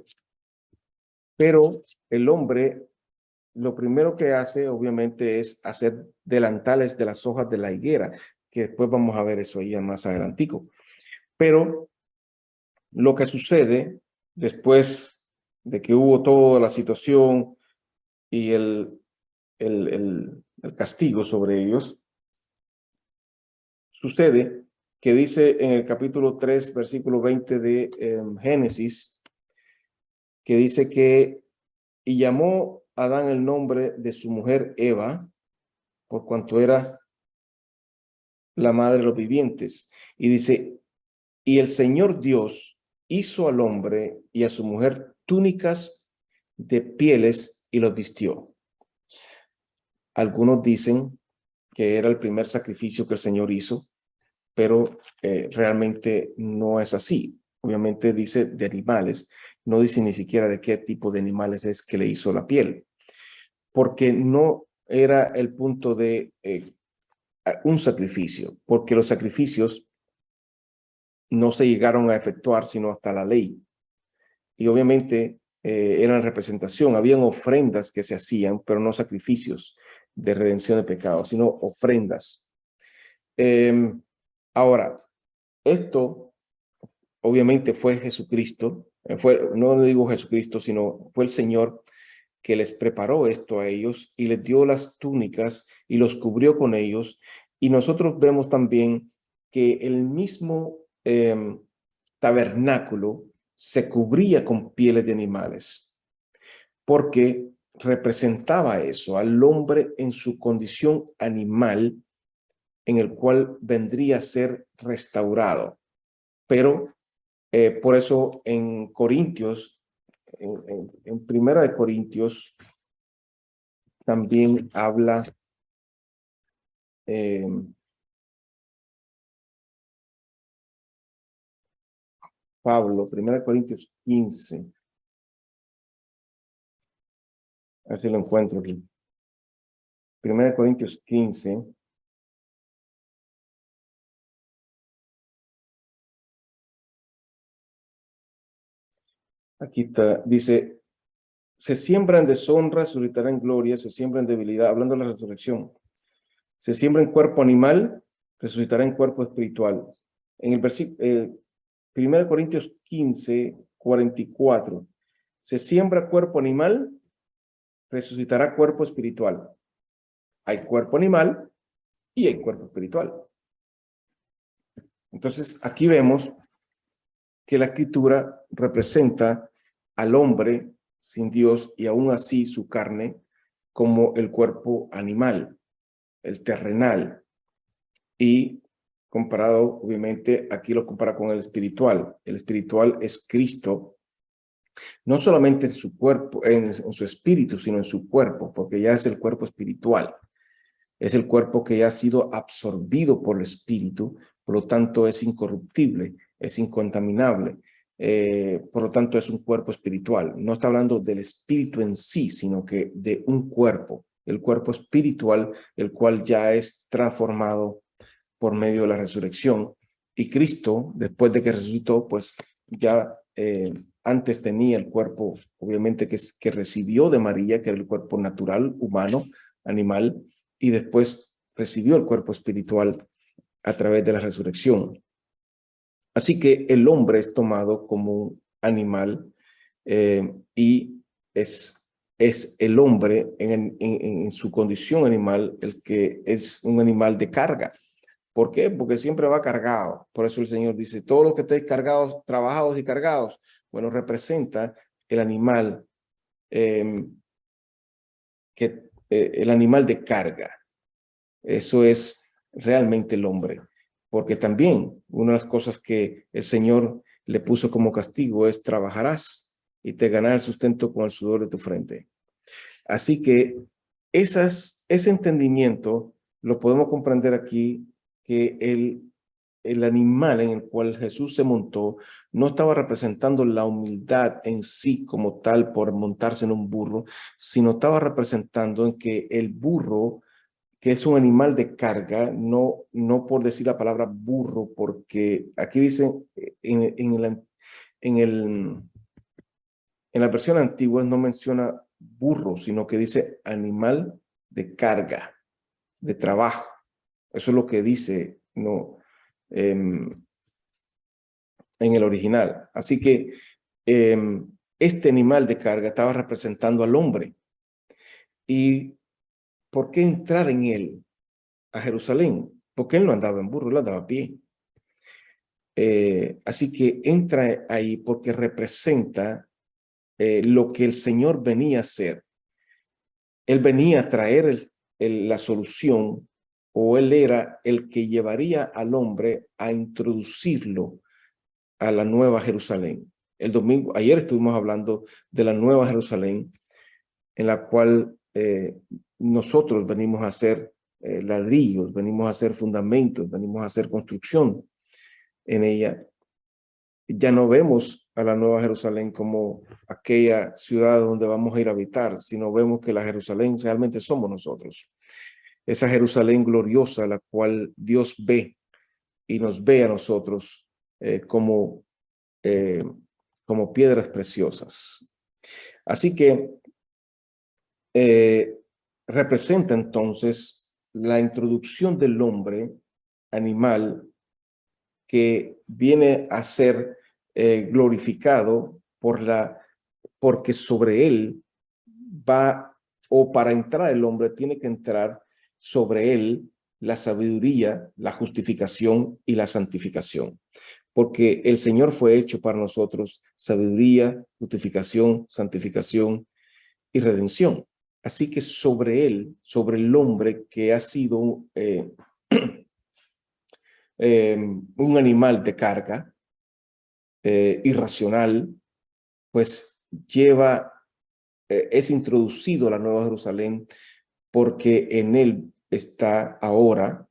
Pero el hombre lo primero que hace obviamente es hacer delantales de las hojas de la higuera, que después vamos a ver eso ya más adelantico. Pero lo que sucede después de que hubo toda la situación y el castigo sobre ellos, sucede que dice en el capítulo 3, versículo 20 de Génesis, que dice que y llamó Adán el nombre de su mujer Eva, por cuanto era la madre de los vivientes. Y dice, y el Señor Dios hizo al hombre y a su mujer túnicas de pieles y los vistió. Algunos dicen que era el primer sacrificio que el Señor hizo, pero realmente no es así. Obviamente dice de animales, no dice ni siquiera de qué tipo de animales es que le hizo la piel, porque no era el punto de un sacrificio, porque los sacrificios no se llegaron a efectuar sino hasta la ley. Y obviamente eran representación, habían ofrendas que se hacían, pero no sacrificios de redención de pecados, sino ofrendas. Ahora, esto obviamente fue Jesucristo, no digo Jesucristo, sino fue el Señor que les preparó esto a ellos y les dio las túnicas y los cubrió con ellos. Y nosotros vemos también que el mismo tabernáculo se cubría con pieles de animales, porque representaba eso, al hombre en su condición animal, en el cual vendría a ser restaurado. Pero por eso en Corintios, en Primera de Corintios, también habla Pablo, 1 Corintios 15. A ver si lo encuentro aquí. 1 Corintios 15. Aquí está, dice, se siembra en deshonra, resucitará en gloria, se siembra en debilidad, hablando de la resurrección. Se siembra en cuerpo animal, resucitará en cuerpo espiritual. En el versículo 1 Corintios 15, 44. Se siembra cuerpo animal, resucitará cuerpo espiritual. Hay cuerpo animal y hay cuerpo espiritual. Entonces, aquí vemos que la escritura representa al hombre sin Dios y aún así su carne como el cuerpo animal, el terrenal. Y comparado, obviamente, aquí lo compara con el espiritual. El espiritual es Cristo, no solamente en su cuerpo, en su espíritu, sino en su cuerpo, porque ya es el cuerpo espiritual. Es el cuerpo que ya ha sido absorbido por el espíritu, por lo tanto es incorruptible, es incontaminable, por lo tanto es un cuerpo espiritual. No está hablando del espíritu en sí, sino que de un cuerpo, el cuerpo espiritual, el cual ya es transformado por medio de la resurrección. Y Cristo, después de que resucitó, pues ya antes tenía el cuerpo, obviamente, que recibió de María, que era el cuerpo natural, humano, animal, y después recibió el cuerpo espiritual a través de la resurrección. Así que el hombre es tomado como un animal y es el hombre en su condición animal el que es un animal de carga. ¿Por qué? Porque siempre va cargado. Por eso el Señor dice, todos los que estéis cargados, trabajados y cargados, bueno, representa el animal el animal de carga. Eso es realmente el hombre. Porque también una de las cosas que el Señor le puso como castigo es trabajarás y te ganarás el sustento con el sudor de tu frente. Así que ese entendimiento lo podemos comprender aquí, que el animal en el cual Jesús se montó no estaba representando la humildad en sí como tal por montarse en un burro, sino estaba representando en que el burro, que es un animal de carga, no por decir la palabra burro, porque aquí dicen en la versión antigua no menciona burro, sino que dice animal de carga, de trabajo. Eso es lo que dice, no, en el original. Así que este animal de carga estaba representando al hombre. ¿Y por qué entrar en él a Jerusalén? Porque él no andaba en burro, él andaba a pie. Así que entra ahí porque representa lo que el Señor venía a hacer. Él venía a traer la solución, o él era el que llevaría al hombre a introducirlo a la Nueva Jerusalén. Ayer estuvimos hablando de la Nueva Jerusalén, en la cual nosotros venimos a hacer ladrillos, venimos a hacer fundamentos, venimos a hacer construcción en ella. Ya no vemos a la Nueva Jerusalén como aquella ciudad donde vamos a ir a habitar, sino vemos que la Jerusalén realmente somos nosotros. Esa Jerusalén gloriosa, la cual Dios ve y nos ve a nosotros como piedras preciosas. Así que representa entonces la introducción del hombre animal que viene a ser glorificado porque sobre él va, o para entrar el hombre tiene que entrar sobre él la sabiduría, la justificación y la santificación. Porque el Señor fue hecho para nosotros sabiduría, justificación, santificación y redención. Así que sobre él, sobre el hombre que ha sido un animal de carga, irracional, pues es introducido a la Nueva Jerusalén porque en él está ahora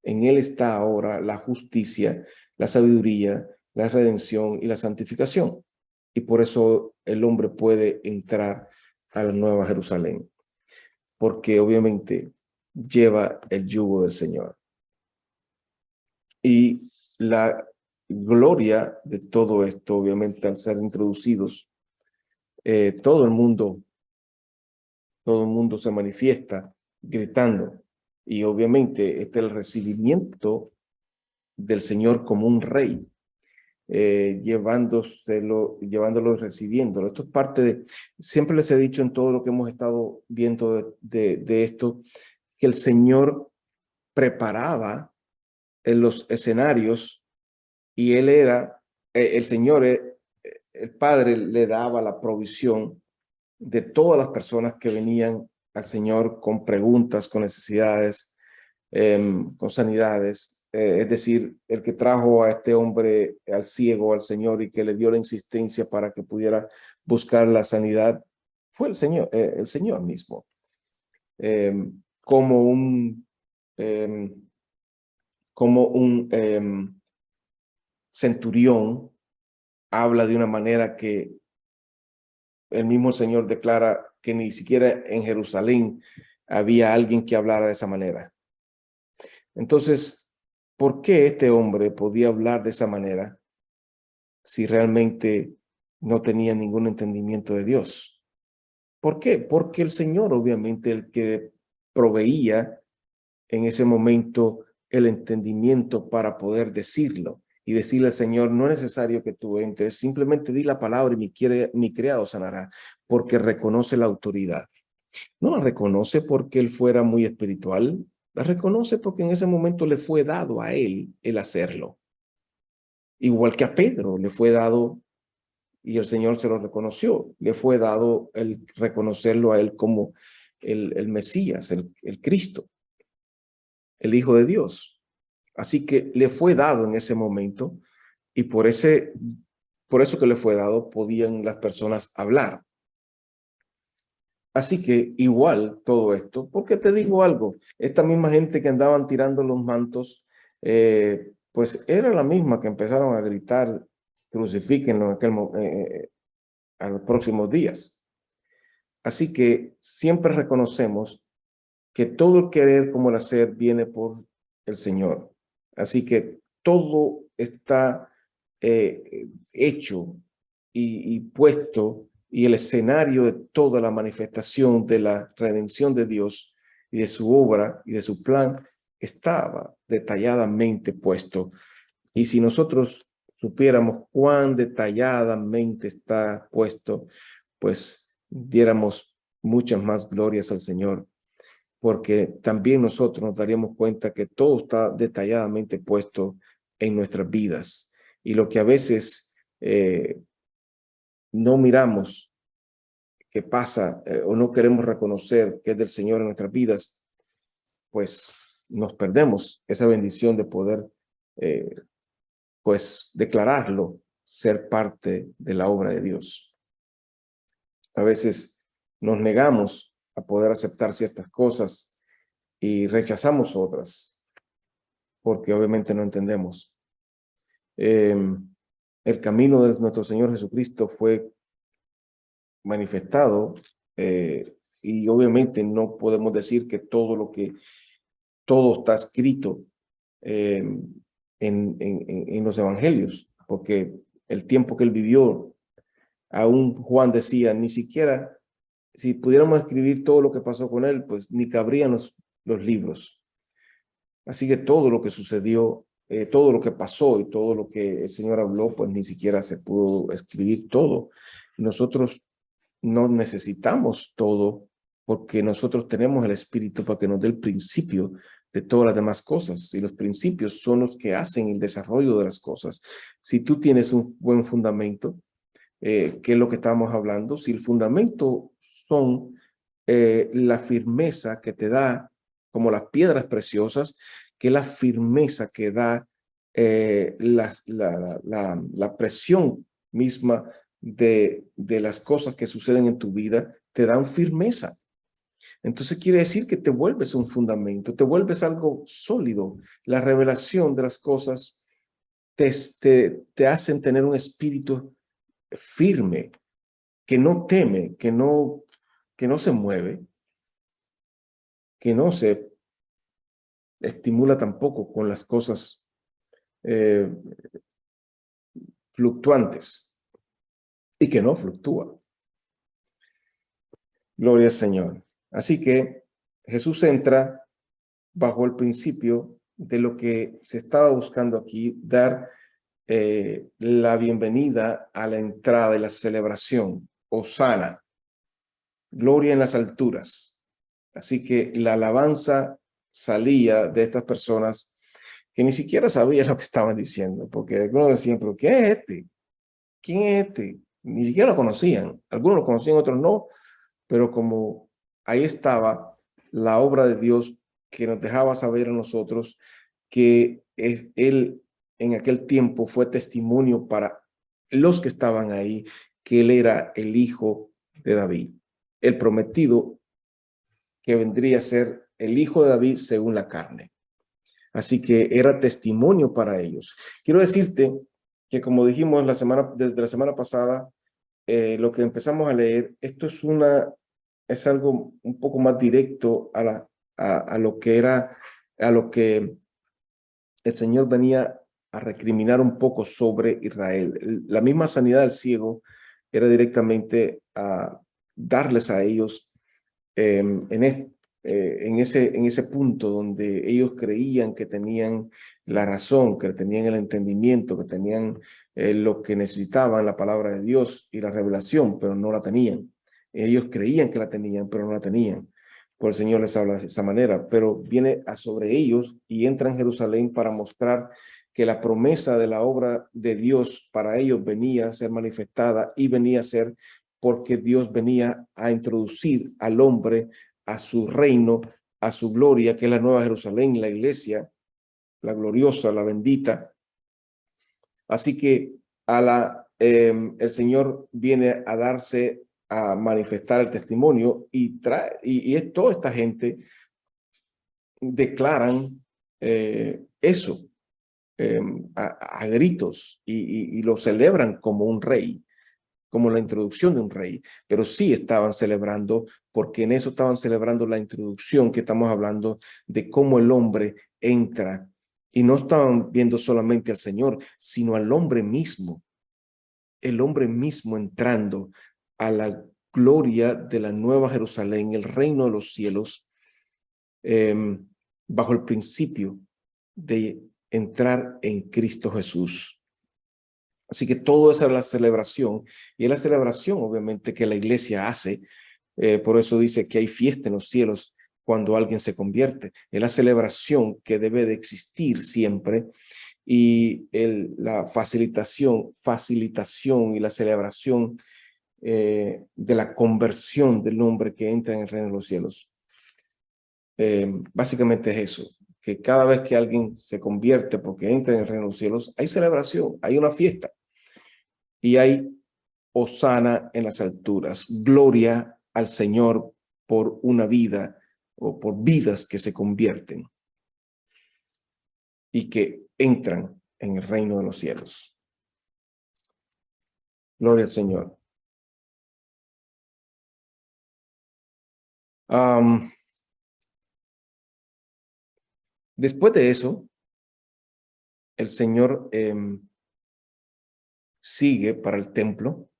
la justicia, la sabiduría, la redención y la santificación. Y por eso el hombre puede entrar a la Nueva Jerusalén, porque obviamente lleva el yugo del Señor. Y la gloria de todo esto, obviamente, al ser introducidos, todo el mundo se manifiesta gritando. Y obviamente este es el recibimiento del Señor como un rey, llevándolo y recibiéndolo. Esto es parte siempre les he dicho en todo lo que hemos estado viendo de esto, que el Señor preparaba en los escenarios y el Señor, el Padre le daba la provisión de todas las personas que venían al Señor con preguntas, con necesidades, con sanidades. Es decir, el que trajo a este hombre, al ciego, al Señor, y que le dio la insistencia para que pudiera buscar la sanidad, fue el Señor mismo. Como un centurión habla de una manera que el mismo Señor declara que ni siquiera en Jerusalén había alguien que hablara de esa manera. Entonces, ¿por qué este hombre podía hablar de esa manera si realmente no tenía ningún entendimiento de Dios? ¿Por qué? Porque el Señor, obviamente, el que proveía en ese momento el entendimiento para poder decirlo y decirle al Señor, no es necesario que tú entres, simplemente di la palabra y mi criado sanará, porque reconoce la autoridad. No la reconoce porque él fuera muy espiritual, la reconoce porque en ese momento le fue dado a él el hacerlo. Igual que a Pedro le fue dado, y el Señor se lo reconoció, le fue dado el reconocerlo a él como el Mesías, el Cristo, el Hijo de Dios. Así que le fue dado en ese momento y por eso que le fue dado podían las personas hablar. Así que igual todo esto, porque te digo algo, esta misma gente que andaban tirando los mantos, pues era la misma que empezaron a gritar, crucifíquenlo a los próximos días. Así que siempre reconocemos que todo el querer como el hacer viene por el Señor. Así que todo está hecho y puesto, y el escenario de toda la manifestación de la redención de Dios y de su obra y de su plan estaba detalladamente puesto. Y si nosotros supiéramos cuán detalladamente está puesto, pues diéramos muchas más glorias al Señor, porque también nosotros nos daríamos cuenta que todo está detalladamente puesto en nuestras vidas. Y lo que a veces no miramos que pasa o no queremos reconocer que es del Señor en nuestras vidas, pues nos perdemos esa bendición de poder pues declararlo ser parte de la obra de Dios. A veces nos negamos a poder aceptar ciertas cosas y rechazamos otras, porque obviamente no entendemos. El camino de nuestro Señor Jesucristo fue manifestado y obviamente no podemos decir que todo está escrito en los evangelios, porque el tiempo que él vivió, aún Juan decía, ni siquiera si pudiéramos escribir todo lo que pasó con él, pues ni cabrían los libros. Así que todo lo que sucedió, todo lo que pasó y todo lo que el Señor habló, pues ni siquiera se pudo escribir todo. Nosotros no necesitamos todo porque nosotros tenemos el Espíritu para que nos dé el principio de todas las demás cosas. Y los principios son los que hacen el desarrollo de las cosas. Si tú tienes un buen fundamento, que es lo que estamos hablando, si el fundamento son la firmeza que te da, como las piedras preciosas, que es la firmeza que da la presión misma de las cosas que suceden en tu vida, te dan firmeza. Entonces quiere decir que te vuelves un fundamento, te vuelves algo sólido. La revelación de las cosas te hacen tener un espíritu firme, que no teme, que no se mueve, que no se estimula tampoco con las cosas eh, fluctuantes y que no fluctúa. Gloria al Señor. Así que Jesús entra bajo el principio de lo que se estaba buscando aquí, dar la bienvenida a la entrada y la celebración. Hosana, gloria en las alturas. Así que la alabanza salía de estas personas que ni siquiera sabían lo que estaban diciendo, porque algunos decían, pero ¿qué es este? ¿Quién es este? Ni siquiera lo conocían. Algunos lo conocían, otros no, pero como ahí estaba la obra de Dios que nos dejaba saber a nosotros que Él en aquel tiempo fue testimonio para los que estaban ahí, que Él era el hijo de David, el prometido que vendría a ser el hijo de David según la carne. Así que era testimonio para ellos. Quiero decirte que como dijimos desde la semana pasada, lo que empezamos a leer, esto es algo un poco más directo a lo que era, a lo que el Señor venía a recriminar un poco sobre Israel. La misma sanidad del ciego era directamente a darles a ellos en ese punto donde ellos creían que tenían la razón, que tenían el entendimiento, que tenían lo que necesitaban, la palabra de Dios y la revelación, pero no la tenían. Ellos creían que la tenían, pero no la tenían. Por el Señor les habla de esa manera, pero viene a sobre ellos y entra en Jerusalén para mostrar que la promesa de la obra de Dios para ellos venía a ser manifestada y venía a ser porque Dios venía a introducir al hombre a su reino, a su gloria, que es la nueva Jerusalén, la iglesia, la gloriosa, la bendita. Así que el Señor viene a darse, a manifestar el testimonio y toda esta gente declaran eso a gritos y lo celebran como un rey, como la introducción de un rey, pero sí estaban celebrando, porque en eso estaban celebrando la introducción que estamos hablando de cómo el hombre entra, y no estaban viendo solamente al Señor, sino al hombre mismo, el hombre mismo entrando a la gloria de la nueva Jerusalén, el reino de los cielos, bajo el principio de entrar en Cristo Jesús. Así que todo esa es la celebración, y es la celebración obviamente que la iglesia hace, por eso dice que hay fiesta en los cielos cuando alguien se convierte, es la celebración que debe de existir siempre, y la facilitación y la celebración de la conversión del hombre que entra en el reino de los cielos. Básicamente es eso, que cada vez que alguien se convierte porque entra en el reino de los cielos, hay celebración, hay una fiesta y hay hosana en las alturas, gloria al Señor por una vida o por vidas que se convierten y que entran en el reino de los cielos. Gloria al Señor. Después de eso, el Señor sigue para el templo,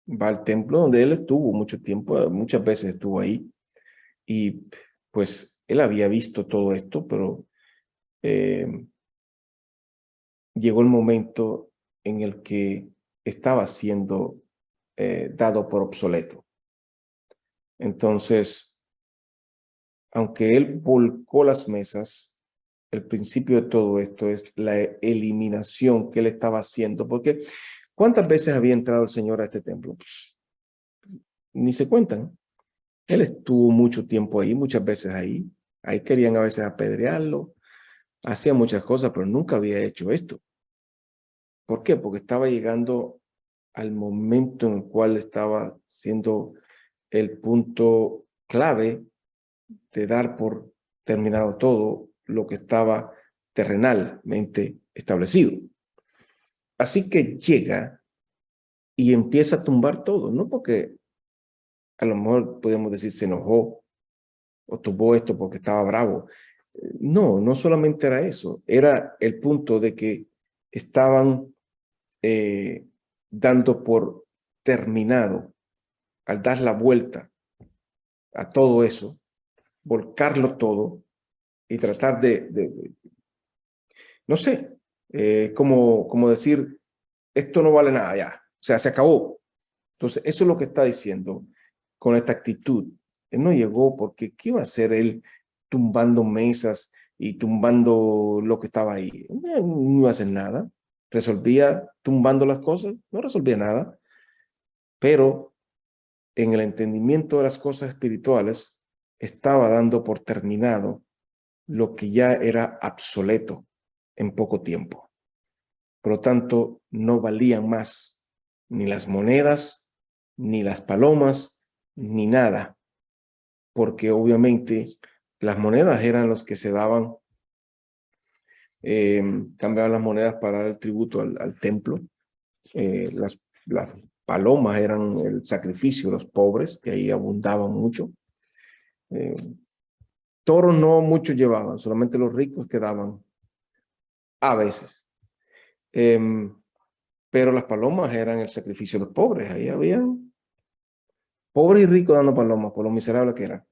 va al templo donde él estuvo mucho tiempo, muchas veces estuvo ahí, y pues él había visto todo esto, pero llegó el momento en el que estaba siendo dado por obsoleto. Entonces, aunque él volcó las mesas, el principio de todo esto es la eliminación que él estaba haciendo, porque ¿cuántas veces había entrado el Señor a este templo? Pues, ni se cuentan. Él estuvo mucho tiempo ahí, muchas veces ahí. Ahí querían a veces apedrearlo, hacía muchas cosas, pero nunca había hecho esto. ¿Por qué? Porque estaba llegando al momento en el cual estaba siendo el punto clave de dar por terminado todo lo que estaba terrenalmente establecido. Así que llega y empieza a tumbar todo, no porque a lo mejor podemos decir se enojó o tumbó esto porque estaba bravo. No, no solamente era eso, era el punto de que estaban dando por terminado, al dar la vuelta a todo eso, volcarlo todo y tratar no sé, como decir, esto no vale nada ya, o sea, se acabó. Entonces, eso es lo que está diciendo con esta actitud. Él no llegó porque, ¿qué iba a hacer él tumbando mesas y tumbando lo que estaba ahí? No iba a hacer nada. ¿Resolvía tumbando las cosas? No resolvía nada. Pero en el entendimiento de las cosas espirituales, estaba dando por terminado lo que ya era obsoleto en poco tiempo. Por lo tanto, no valían más ni las monedas, ni las palomas, ni nada, porque obviamente las monedas eran los que se daban, cambiaban las monedas para dar el tributo al templo, las palomas eran el sacrificio de los pobres, que ahí abundaban mucho. Toros no muchos llevaban, solamente los ricos quedaban a veces. Pero las palomas eran el sacrificio de los pobres. Ahí habían pobres y ricos dando palomas, por lo miserable que eran.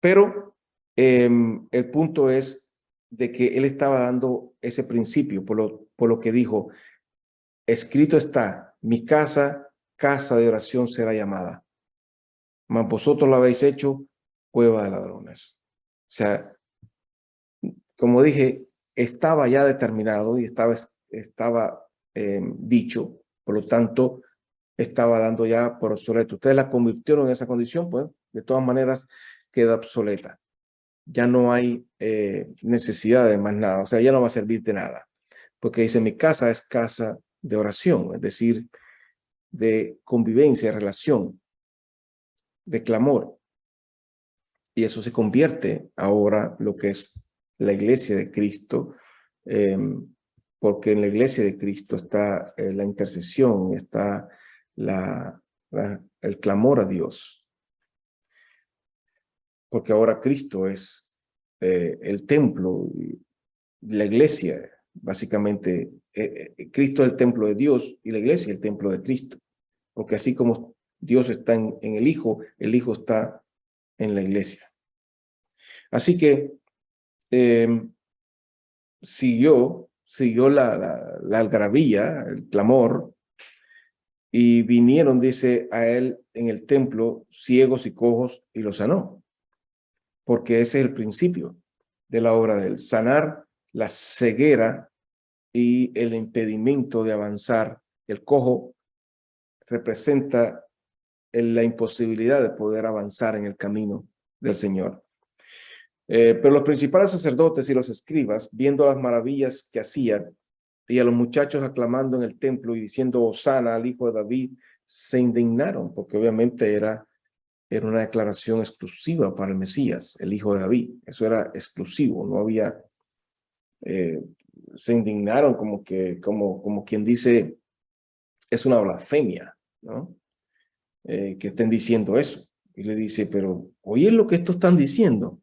Pero el punto es de que él estaba dando ese principio, por lo que dijo, escrito está, mi casa, casa de oración será llamada, mas vosotros lo habéis hecho cueva de ladrones. O sea, como dije, estaba ya determinado y estaba dicho, por lo tanto, estaba dando ya por obsoleto. Ustedes la convirtieron en esa condición, pues, de todas maneras, queda obsoleta. Ya no hay necesidad de más nada, o sea, ya no va a servir de nada. Porque dice, mi casa es casa de oración, es decir, de convivencia, de relación, de clamor. Y eso se convierte ahora lo que es la iglesia de Cristo, porque en la iglesia de Cristo está la intercesión, está el clamor a Dios. Porque ahora Cristo es el templo, la iglesia, básicamente, Cristo es el templo de Dios y la iglesia es el templo de Cristo. Porque así como Dios está en el Hijo está en la iglesia. Así que siguió la algarabía, el clamor, y vinieron, dice, a él en el templo ciegos y cojos y los sanó. Porque ese es el principio de la obra de él, sanar la ceguera y el impedimento de avanzar. El cojo representa la imposibilidad de poder avanzar en el camino del Señor. Pero los principales sacerdotes y los escribas, viendo las maravillas que hacían y a los muchachos aclamando en el templo y diciendo Hosana al hijo de David, se indignaron porque obviamente era era una declaración exclusiva para el Mesías, el hijo de David. Eso era exclusivo, no había, se indignaron como quien dice, es una blasfemia, ¿no? Que estén diciendo eso. Y le dice, pero oye lo que estos están diciendo.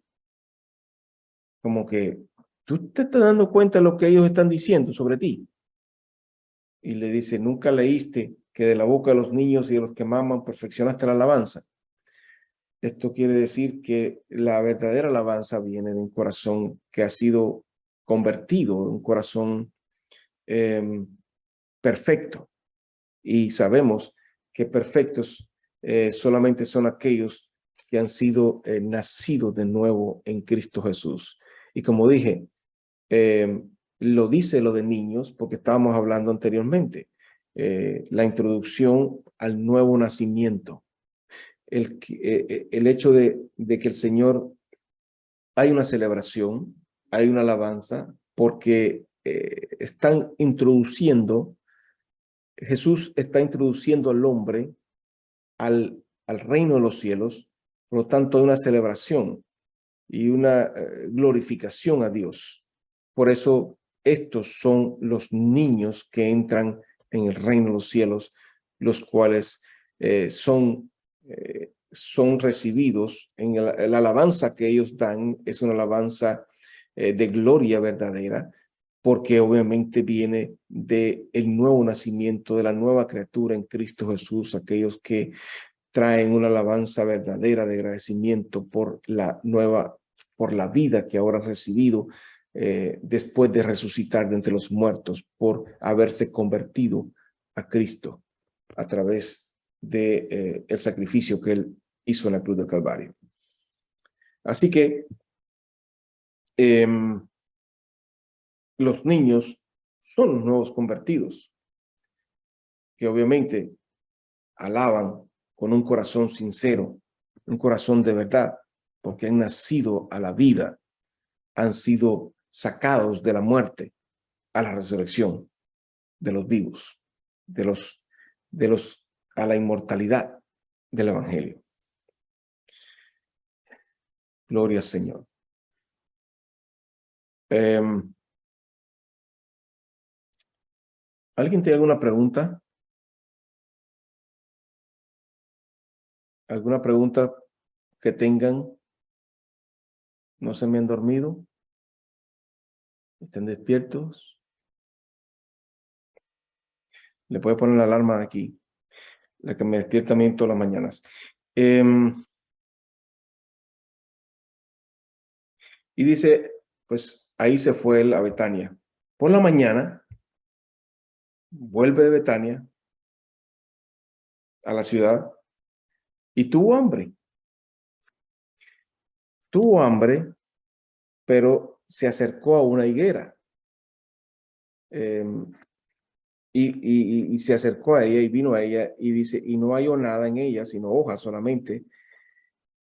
Como que tú te estás dando cuenta de lo que ellos están diciendo sobre ti. Y le dice, ¿nunca leíste que de la boca de los niños y de los que maman perfeccionaste la alabanza? Esto quiere decir que la verdadera alabanza viene de un corazón que ha sido convertido, un corazón perfecto. Y sabemos que perfectos solamente son aquellos que han sido nacidos de nuevo en Cristo Jesús. Y como dije, lo dice lo de niños porque estábamos hablando anteriormente, la introducción al nuevo nacimiento, el hecho de que el Señor, hay una celebración, hay una alabanza, porque están introduciendo, Jesús está introduciendo al hombre al reino de los cielos, por lo tanto hay una celebración y una glorificación a Dios. Por eso estos son los niños que entran en el reino de los cielos, los cuales son recibidos en la alabanza que ellos dan, es una alabanza de gloria verdadera, porque obviamente viene del nuevo nacimiento, de la nueva criatura en Cristo Jesús, aquellos que traen una alabanza verdadera de agradecimiento por la vida que ahora han recibido después de resucitar de entre los muertos, por haberse convertido a Cristo a través de el sacrificio que él hizo en la cruz del Calvario. Así que los niños son los nuevos convertidos, que obviamente alaban con un corazón sincero, un corazón de verdad, porque han nacido a la vida, han sido sacados de la muerte a la resurrección de los vivos, a la inmortalidad del Evangelio. Gloria al Señor. ¿Alguien tiene alguna pregunta? ¿Alguna pregunta que tengan? ¿No se me han dormido? ¿Están despiertos? Le puedo poner la alarma aquí, la que me despierta a mí todas las mañanas. Y dice, pues ahí se fue él a Betania. Por la mañana, vuelve de Betania a la ciudad y tuvo hambre. Tuvo hambre, pero se acercó a una higuera. Y se acercó a ella y vino a ella y dice, y no halló nada en ella, sino hojas solamente.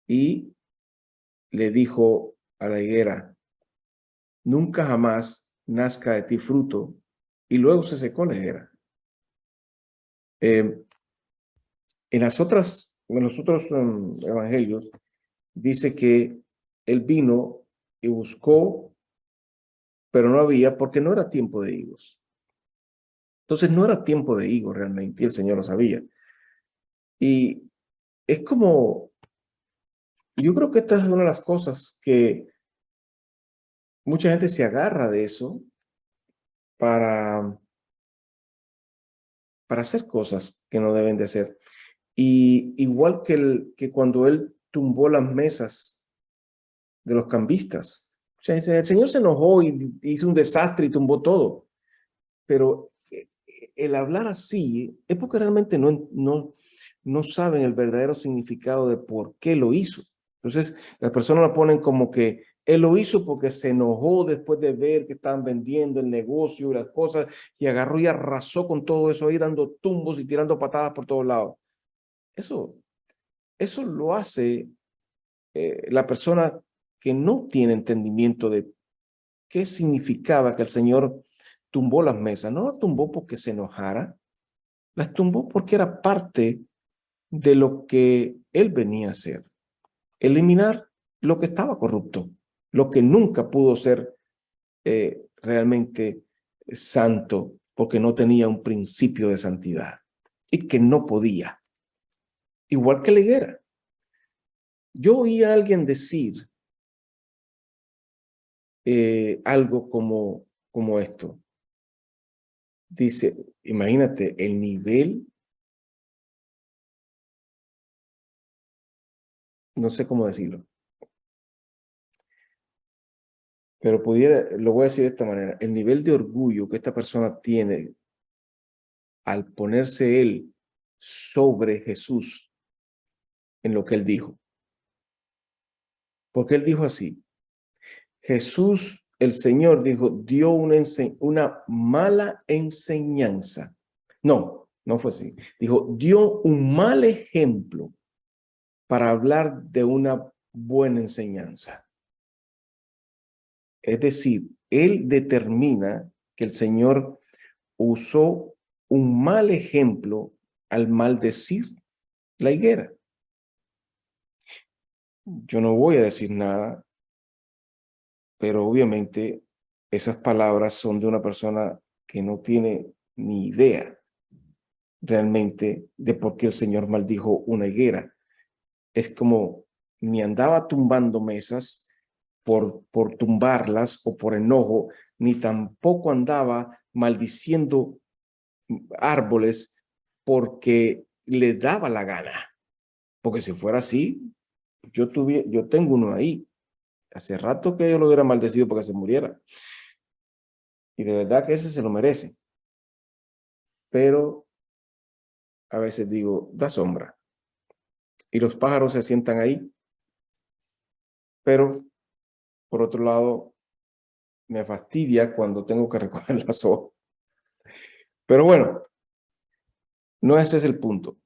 Y le dijo a la higuera, nunca jamás nazca de ti fruto. Y luego se secó la higuera. En los otros evangelios, dice que él vino y buscó, pero no había porque no era tiempo de higos. Entonces no era tiempo de higos realmente, y el Señor lo sabía. Y es como, yo creo que esta es una de las cosas que mucha gente se agarra de eso para hacer cosas que no deben de hacer. Y igual que cuando él tumbó las mesas de los cambistas. O sea, el Señor se enojó y hizo un desastre y tumbó todo. Pero el hablar así es porque realmente no saben el verdadero significado de por qué lo hizo. Entonces, las personas lo ponen como que él lo hizo porque se enojó después de ver que estaban vendiendo el negocio y las cosas y agarró y arrasó con todo eso ahí dando tumbos y tirando patadas por todos lados. Eso lo hace la persona que no tiene entendimiento de qué significaba que el Señor tumbó las mesas. No las tumbó porque se enojara, las tumbó porque era parte de lo que él venía a hacer. Eliminar lo que estaba corrupto, lo que nunca pudo ser realmente santo, porque no tenía un principio de santidad y que no podía. Igual que la higuera. Yo oí a alguien decir algo como esto. Dice, imagínate el nivel, no sé cómo decirlo, pero lo voy a decir de esta manera, el nivel de orgullo que esta persona tiene al ponerse él sobre Jesús en lo que él dijo. Porque él dijo así, Jesús, el Señor, dijo, dio una mala enseñanza. No, no fue así. Dijo, dio un mal ejemplo para hablar de una buena enseñanza. Es decir, él determina que el Señor usó un mal ejemplo al maldecir la higuera. Yo no voy a decir nada, pero obviamente esas palabras son de una persona que no tiene ni idea realmente de por qué el Señor maldijo una higuera. Es como ni andaba tumbando mesas por tumbarlas o por enojo, ni tampoco andaba maldiciendo árboles porque le daba la gana. Porque si fuera así, yo tengo uno ahí. Hace rato que yo lo hubiera maldecido porque se muriera. Y de verdad que ese se lo merece. Pero a veces digo, da sombra. Y los pájaros se sientan ahí. Pero, por otro lado, me fastidia cuando tengo que recoger las hojas. Pero bueno, no ese es el punto.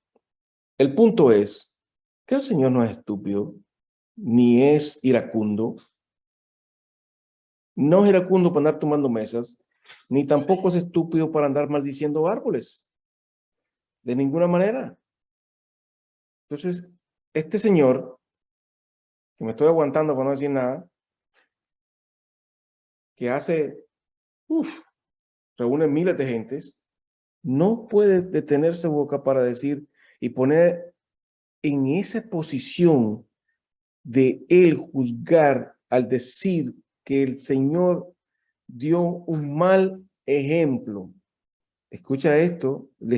El punto es que el Señor no es estúpido, ni es iracundo. No es iracundo para andar tomando mesas, ni tampoco es estúpido para andar maldiciendo árboles. De ninguna manera. Entonces, este señor, que me estoy aguantando para no decir nada, que reúne miles de gentes, no puede detenerse boca para decir y poner en esa posición de él juzgar al decir que el Señor dio un mal ejemplo. Escucha esto, le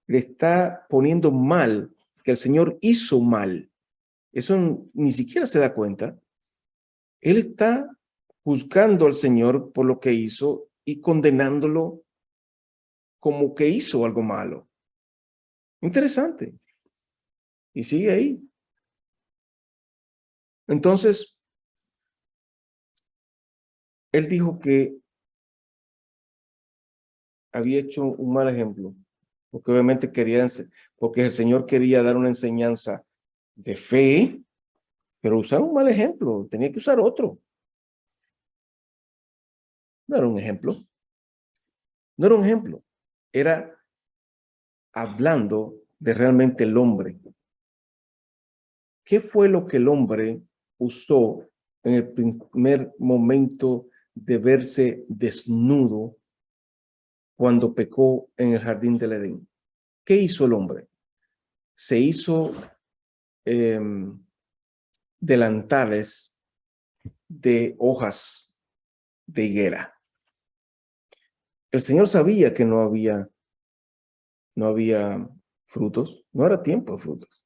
está poniendo mal, que el Señor hizo mal. Eso ni siquiera se da cuenta. Él está juzgando al Señor por lo que hizo y condenándolo como que hizo algo malo. Interesante. Y sigue ahí. Entonces, él dijo que había hecho un mal ejemplo, porque obviamente porque el Señor quería dar una enseñanza de fe, pero usar un mal ejemplo, tenía que usar otro. No era un ejemplo, no era un ejemplo, era hablando de realmente el hombre. ¿Qué fue lo que el hombre usó en el primer momento de verse desnudo cuando pecó en el jardín del Edén? ¿Qué hizo el hombre? Se hizo delantales de hojas de higuera. El Señor sabía que no había frutos, no era tiempo de frutos.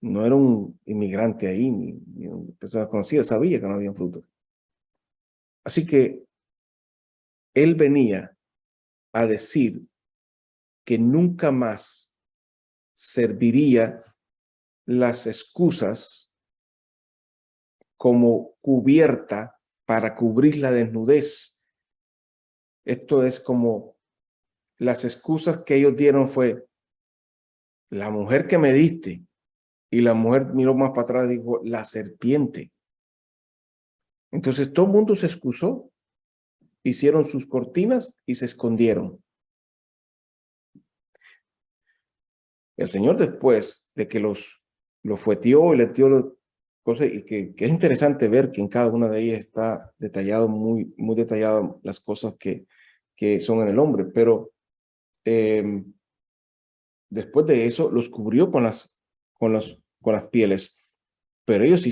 No era un inmigrante ahí, ni una persona conocida, sabía que no había frutos. Así que él venía a decir que nunca más serviría las excusas como cubierta para cubrir la desnudez. Esto es como las excusas que ellos dieron fue la mujer que me diste, y la mujer miró más para atrás y dijo la serpiente. Entonces todo el mundo se excusó, hicieron sus cortinas y se escondieron. El Señor, después de que los fueteó y les dio cosas, y que es interesante ver que en cada una de ellas está detallado, muy detallado las cosas que son en el hombre, pero eh, después de eso los cubrió con las pieles, pero ellos se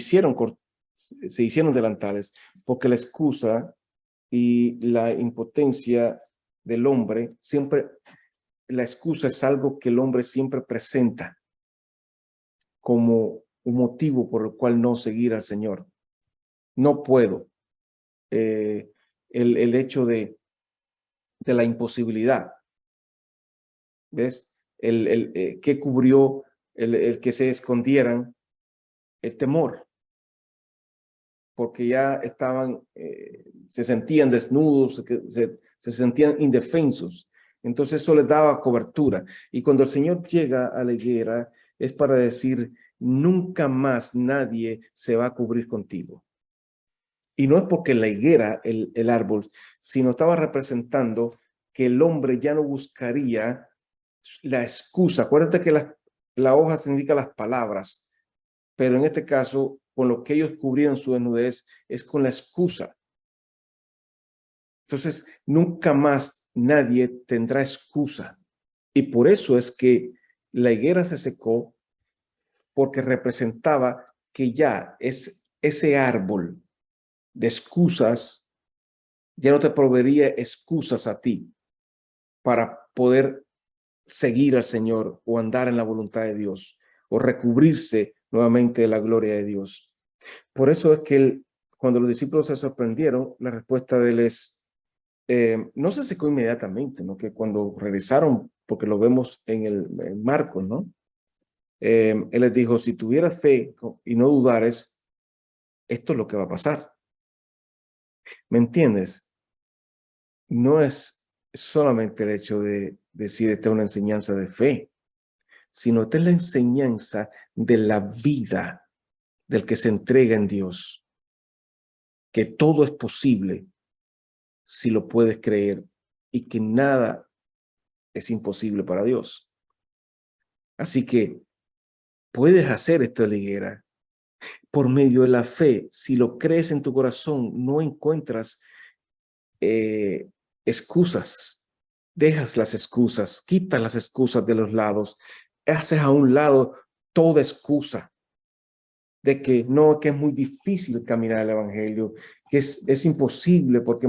hicieron delantales porque la excusa y la impotencia del hombre siempre, la excusa es algo que el hombre siempre presenta como un motivo por el cual no seguir al Señor. No puedo. Eh, el hecho de la imposibilidad, ¿ves? Que cubrió el que se escondieran, el temor, porque ya estaban, se sentían desnudos, se sentían indefensos. Entonces eso les daba cobertura. Y cuando el Señor llega a la higuera, es para decir, nunca más nadie se va a cubrir contigo. Y no es porque la higuera, el árbol, sino estaba representando que el hombre ya no buscaría la excusa. Acuérdate que la hoja significa las palabras, pero en este caso, con lo que ellos cubrían su desnudez, es con la excusa. Entonces, nunca más nadie tendrá excusa. Y por eso es que la higuera se secó, porque representaba que ya es ese árbol de excusas, ya no te proveería excusas a ti para poder seguir al Señor o andar en la voluntad de Dios o recubrirse nuevamente de la gloria de Dios. Por eso es que cuando los discípulos se sorprendieron, la respuesta de él es, no se secó inmediatamente, ¿no? Que cuando regresaron, porque lo vemos en Marcos, ¿no? Él les dijo, si tuvieras fe y no dudares, esto es lo que va a pasar. ¿Me entiendes? No es solamente el hecho de decir esta es una enseñanza de fe, sino esta es la enseñanza de la vida del que se entrega en Dios, que todo es posible si lo puedes creer y que nada es imposible para Dios. Así que puedes hacer esto de la higuera por medio de la fe. Si lo crees en tu corazón, no encuentras excusas. Dejas las excusas, quitas las excusas de los lados, haces a un lado toda excusa de que no, que es muy difícil caminar el evangelio, que es imposible porque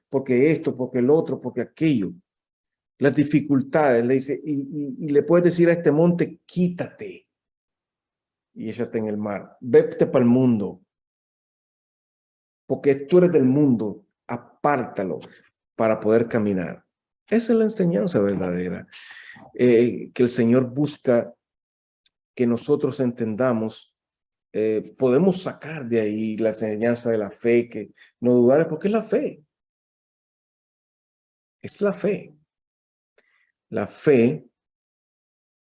porque esto, porque el otro, porque aquello. Las dificultades, le dice, y le puedes decir a este monte, quítate y échate en el mar, vete para el mundo, porque tú eres del mundo, apártalo para poder caminar. Esa es la enseñanza verdadera, que el Señor busca que nosotros entendamos. Podemos sacar de ahí la enseñanza de la fe, que no dudar, porque es la fe. Es la fe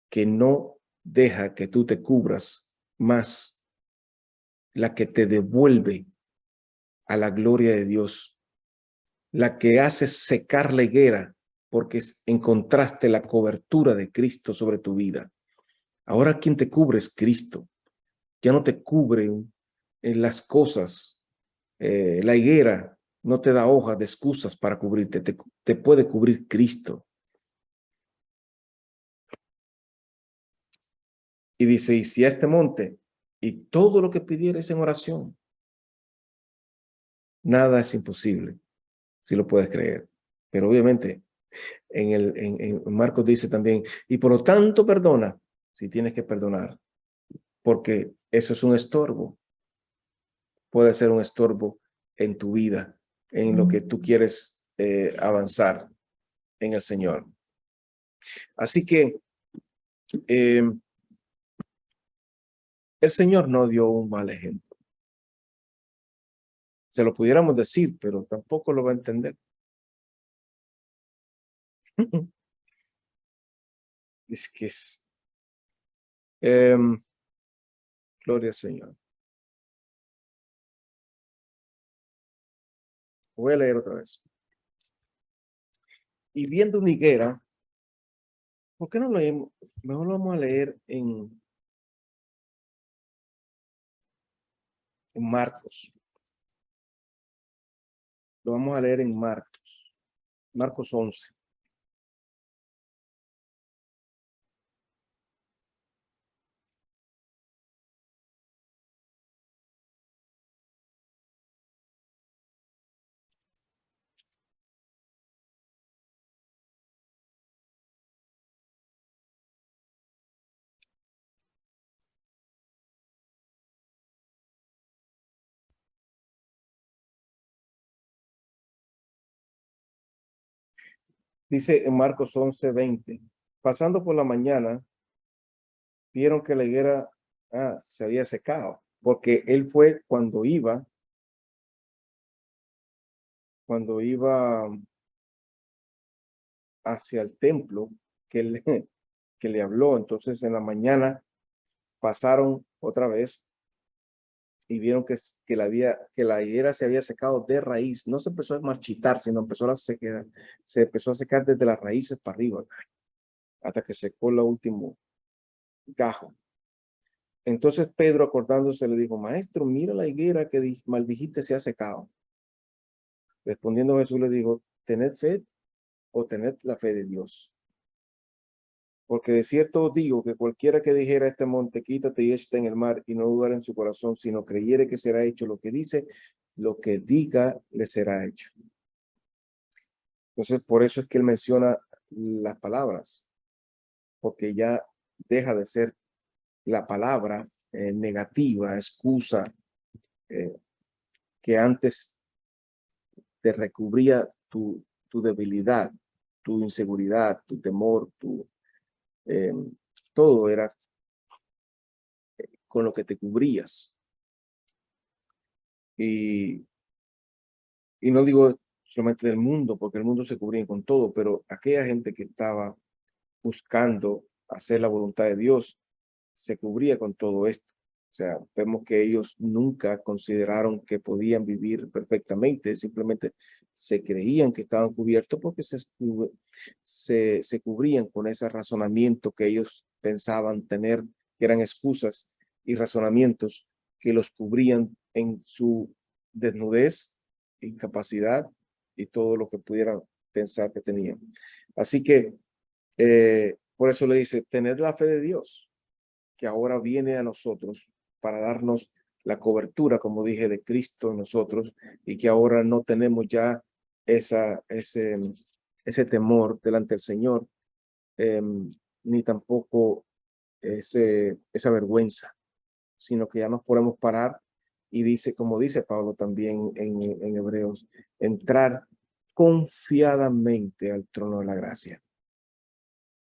que no deja que tú te cubras más, la que te devuelve a la gloria de Dios, la que hace secar la higuera porque encontraste la cobertura de Cristo sobre tu vida. Ahora quien te cubre es Cristo. Ya no te cubre en las cosas. La higuera no te da hojas de excusas para cubrirte, te puede cubrir Cristo. Y dice, y si a este monte y todo lo que pidieres en oración, nada es imposible, si lo puedes creer. Pero obviamente en Marcos dice también, y por lo tanto perdona, si tienes que perdonar, porque eso es un estorbo, puede ser un estorbo en tu vida, en lo que tú quieres avanzar en el Señor. Así que el Señor no dio un mal ejemplo. Se lo pudiéramos decir, pero tampoco lo va a entender. Es que es, gloria al Señor. Voy a leer otra vez. Y viendo una higuera ¿Por qué no lo leemos? Mejor lo vamos a leer en Marcos. Lo vamos a leer en Marcos. Marcos 11. Dice en Marcos 11:20. Pasando por la mañana, vieron que la higuera se había secado, porque él fue cuando iba hacia el templo que le habló. Entonces en la mañana pasaron otra vez y vieron que la higuera se había secado de raíz. No se empezó a marchitar, sino empezó a secar, se empezó a secar desde las raíces para arriba, hasta que secó el último gajo. Entonces Pedro, acordándose, le dijo: Maestro, mira la higuera que maldijiste se ha secado. Respondiendo Jesús le dijo: tened fe o tened la fe de Dios. Porque de cierto os digo que cualquiera que dijera a este monte, quítate y échate en el mar, y no dudara en su corazón, sino creyere que será hecho lo que dice, lo que diga le será hecho. Entonces, por eso es que él menciona las palabras, porque ya deja de ser la palabra negativa, excusa, que antes te recubría tu debilidad, tu inseguridad, tu temor, todo era con lo que te cubrías. Y no digo solamente del mundo, porque el mundo se cubría con todo, pero aquella gente que estaba buscando hacer la voluntad de Dios se cubría con todo esto. O sea, vemos que ellos nunca consideraron que podían vivir perfectamente, simplemente se creían que estaban cubiertos porque se cubrían con ese razonamiento que ellos pensaban tener, que eran excusas y razonamientos que los cubrían en su desnudez, incapacidad y todo lo que pudieran pensar que tenían. Así que por eso le dice: tened la fe de Dios, que ahora viene a nosotros para darnos la cobertura, como dije, de Cristo en nosotros, y que ahora no tenemos ya ese temor delante del Señor, ni tampoco esa vergüenza, sino que ya nos podemos parar y dice, como dice Pablo también en Hebreos, entrar confiadamente al trono de la gracia.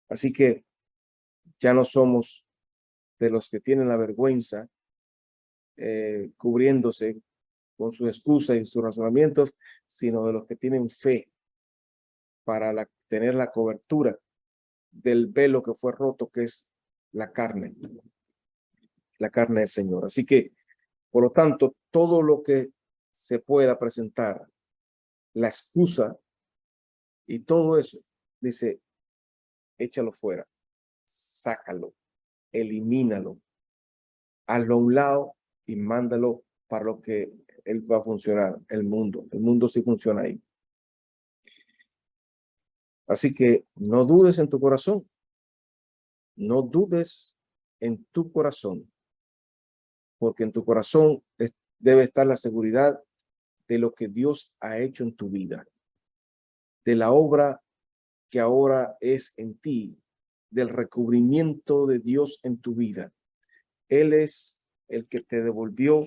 Así que ya no somos de los que tienen la vergüenza, cubriéndose con sus excusas y sus razonamientos, sino de los que tienen fe para tener la cobertura del velo que fue roto, que es la carne del Señor. Así que, por lo tanto, todo lo que se pueda presentar, la excusa y todo eso, dice, échalo fuera, sácalo, elimínalo, hazlo a un lado y mándalo para lo que él va a funcionar, el mundo. El mundo sí funciona ahí. Así que no dudes en tu corazón. No dudes en tu corazón, porque en tu corazón debe estar la seguridad de lo que Dios ha hecho en tu vida, de la obra que ahora es en ti, del recubrimiento de Dios en tu vida. Él es el que te devolvió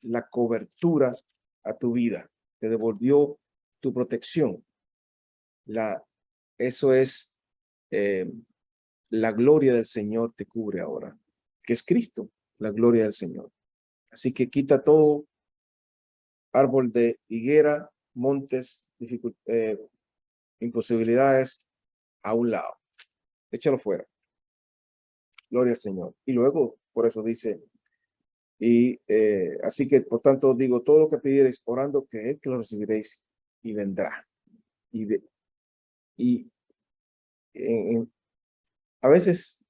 la cobertura a tu vida, te devolvió tu protección. Eso es la gloria del Señor te cubre ahora, que es Cristo, la gloria del Señor. Así que quita todo árbol de higuera, montes, imposibilidades a un lado. Échalo fuera. Gloria al Señor. Y luego, por eso dice, así que, por tanto, digo, todo lo que pidierais orando, creed que lo recibiréis y vendrá. Y en A veces,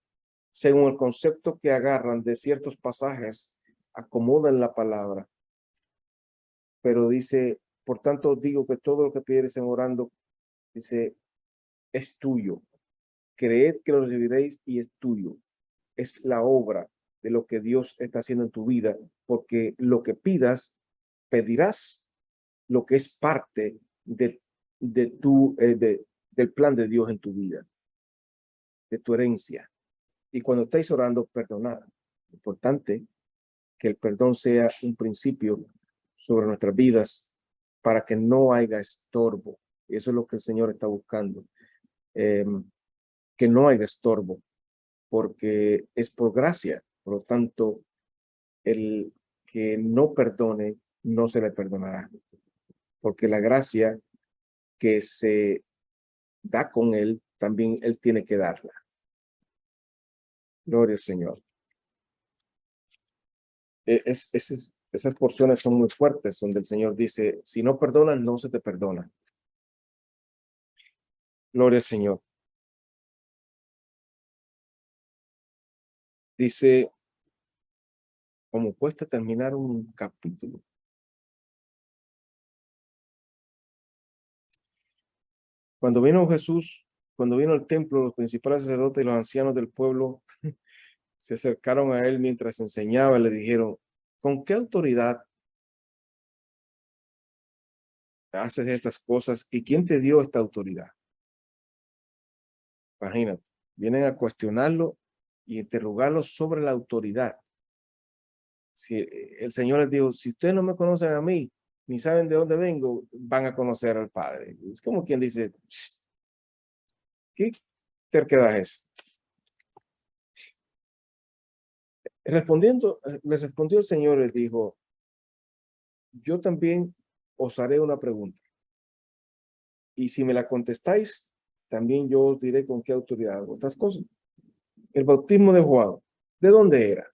según el concepto que agarran de ciertos pasajes, acomodan la palabra, pero dice, por tanto digo que todo lo que pidiereis en orando, dice, es tuyo. Creed que lo recibiréis y es tuyo. Es la obra de lo que Dios está haciendo en tu vida, porque lo que pidas, pedirás lo que es parte del plan de Dios en tu vida, de tu herencia. Y cuando estáis orando, perdonad. Importante que el perdón sea un principio sobre nuestras vidas para que no haya estorbo. Y eso es lo que el Señor está buscando. Que no haya estorbo, porque es por gracia. Por lo tanto, el que no perdone, no se le perdonará. Porque la gracia que se da con él, también él tiene que darla. Gloria al Señor. Esas porciones son muy fuertes, donde el Señor dice, si no perdonas, no se te perdona. Gloria al Señor. Dice, como cuesta terminar un capítulo. Cuando vino Jesús, cuando vino al templo, los principales sacerdotes y los ancianos del pueblo se acercaron a él mientras enseñaba y le dijeron, ¿con qué autoridad haces estas cosas y quién te dio esta autoridad? Imagínate, vienen a cuestionarlo y interrogarlo sobre la autoridad. Si el Señor les dijo, si ustedes no me conocen a mí, ni saben de dónde vengo, van a conocer al Padre. Es como quien dice, ¿qué terquedad es? Le respondió el Señor y les dijo, yo también os haré una pregunta. Y si me la contestáis, también yo os diré con qué autoridad hago estas cosas. El bautismo de Juan, ¿de dónde era?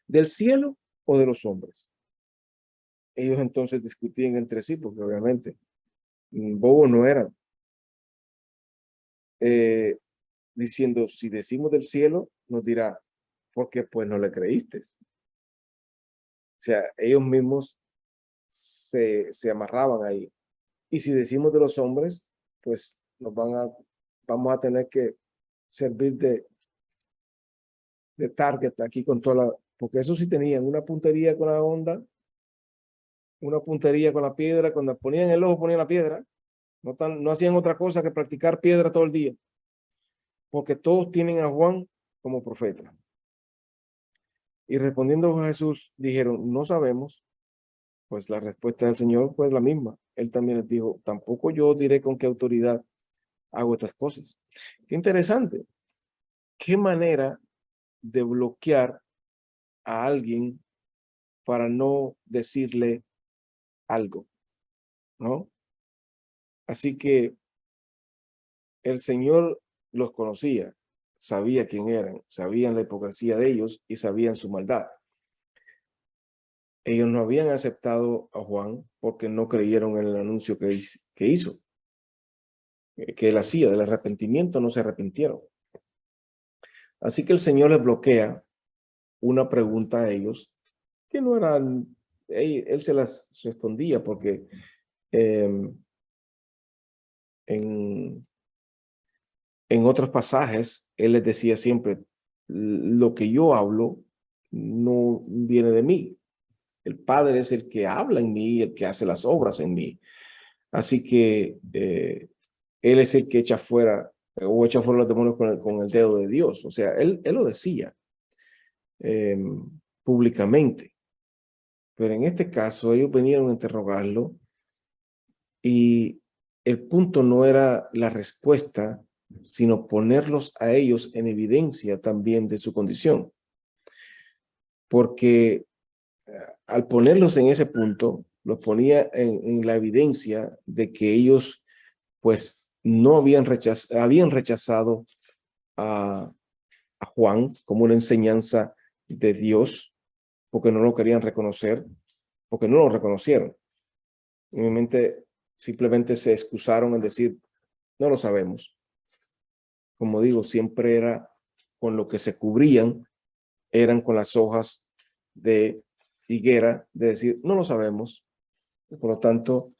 ¿Del cielo o de los hombres? Ellos entonces discutían entre sí, porque obviamente bobos no eran. Diciendo, si decimos del cielo, nos dirá, ¿por qué pues no le creíste? O sea, ellos mismos se amarraban ahí. Y si decimos de los hombres, pues vamos a tener que servir de target aquí con toda la, porque eso sí tenían una puntería con la onda, una puntería con la piedra, cuando ponían el ojo ponían la piedra, no hacían otra cosa que practicar piedra todo el día, porque todos tienen a Juan como profeta. Y respondiendo a Jesús, dijeron, no sabemos. Pues la respuesta del Señor fue la misma. Él también les dijo, tampoco yo diré con qué autoridad hago estas cosas. Qué interesante. Qué manera de bloquear a alguien para no decirle algo, ¿no? Así que el Señor los conocía, sabía quién eran, sabían la hipocresía de ellos y sabían su maldad. Ellos no habían aceptado a Juan porque no creyeron en el anuncio que hizo, que él hacía del arrepentimiento, no se arrepintieron. Así que el Señor les bloquea una pregunta a ellos que no eran, él se las respondía porque en otros pasajes él les decía siempre, lo que yo hablo no viene de mí. El Padre es el que habla en mí, el que hace las obras en mí. Así que él es el que echa fuera o echa fuera los demonios con el dedo de Dios. O sea, él lo decía públicamente. Pero en este caso ellos vinieron a interrogarlo y el punto no era la respuesta, sino ponerlos a ellos en evidencia también de su condición. Porque al ponerlos en ese punto, los ponía en la evidencia de que ellos pues no habían rechazado a Juan como una enseñanza de Dios, porque no lo querían reconocer, porque no lo reconocieron. Obviamente simplemente se excusaron en decir, no lo sabemos. como digo, siempre era con lo que se cubrían, eran con las hojas de higuera, de decir, no lo sabemos. Por lo tanto,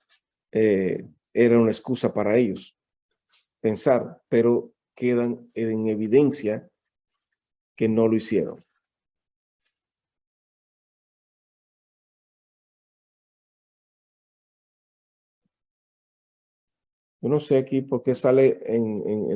era una excusa para ellos pensar, pero quedan en evidencia que no lo hicieron. Yo no sé aquí por qué sale en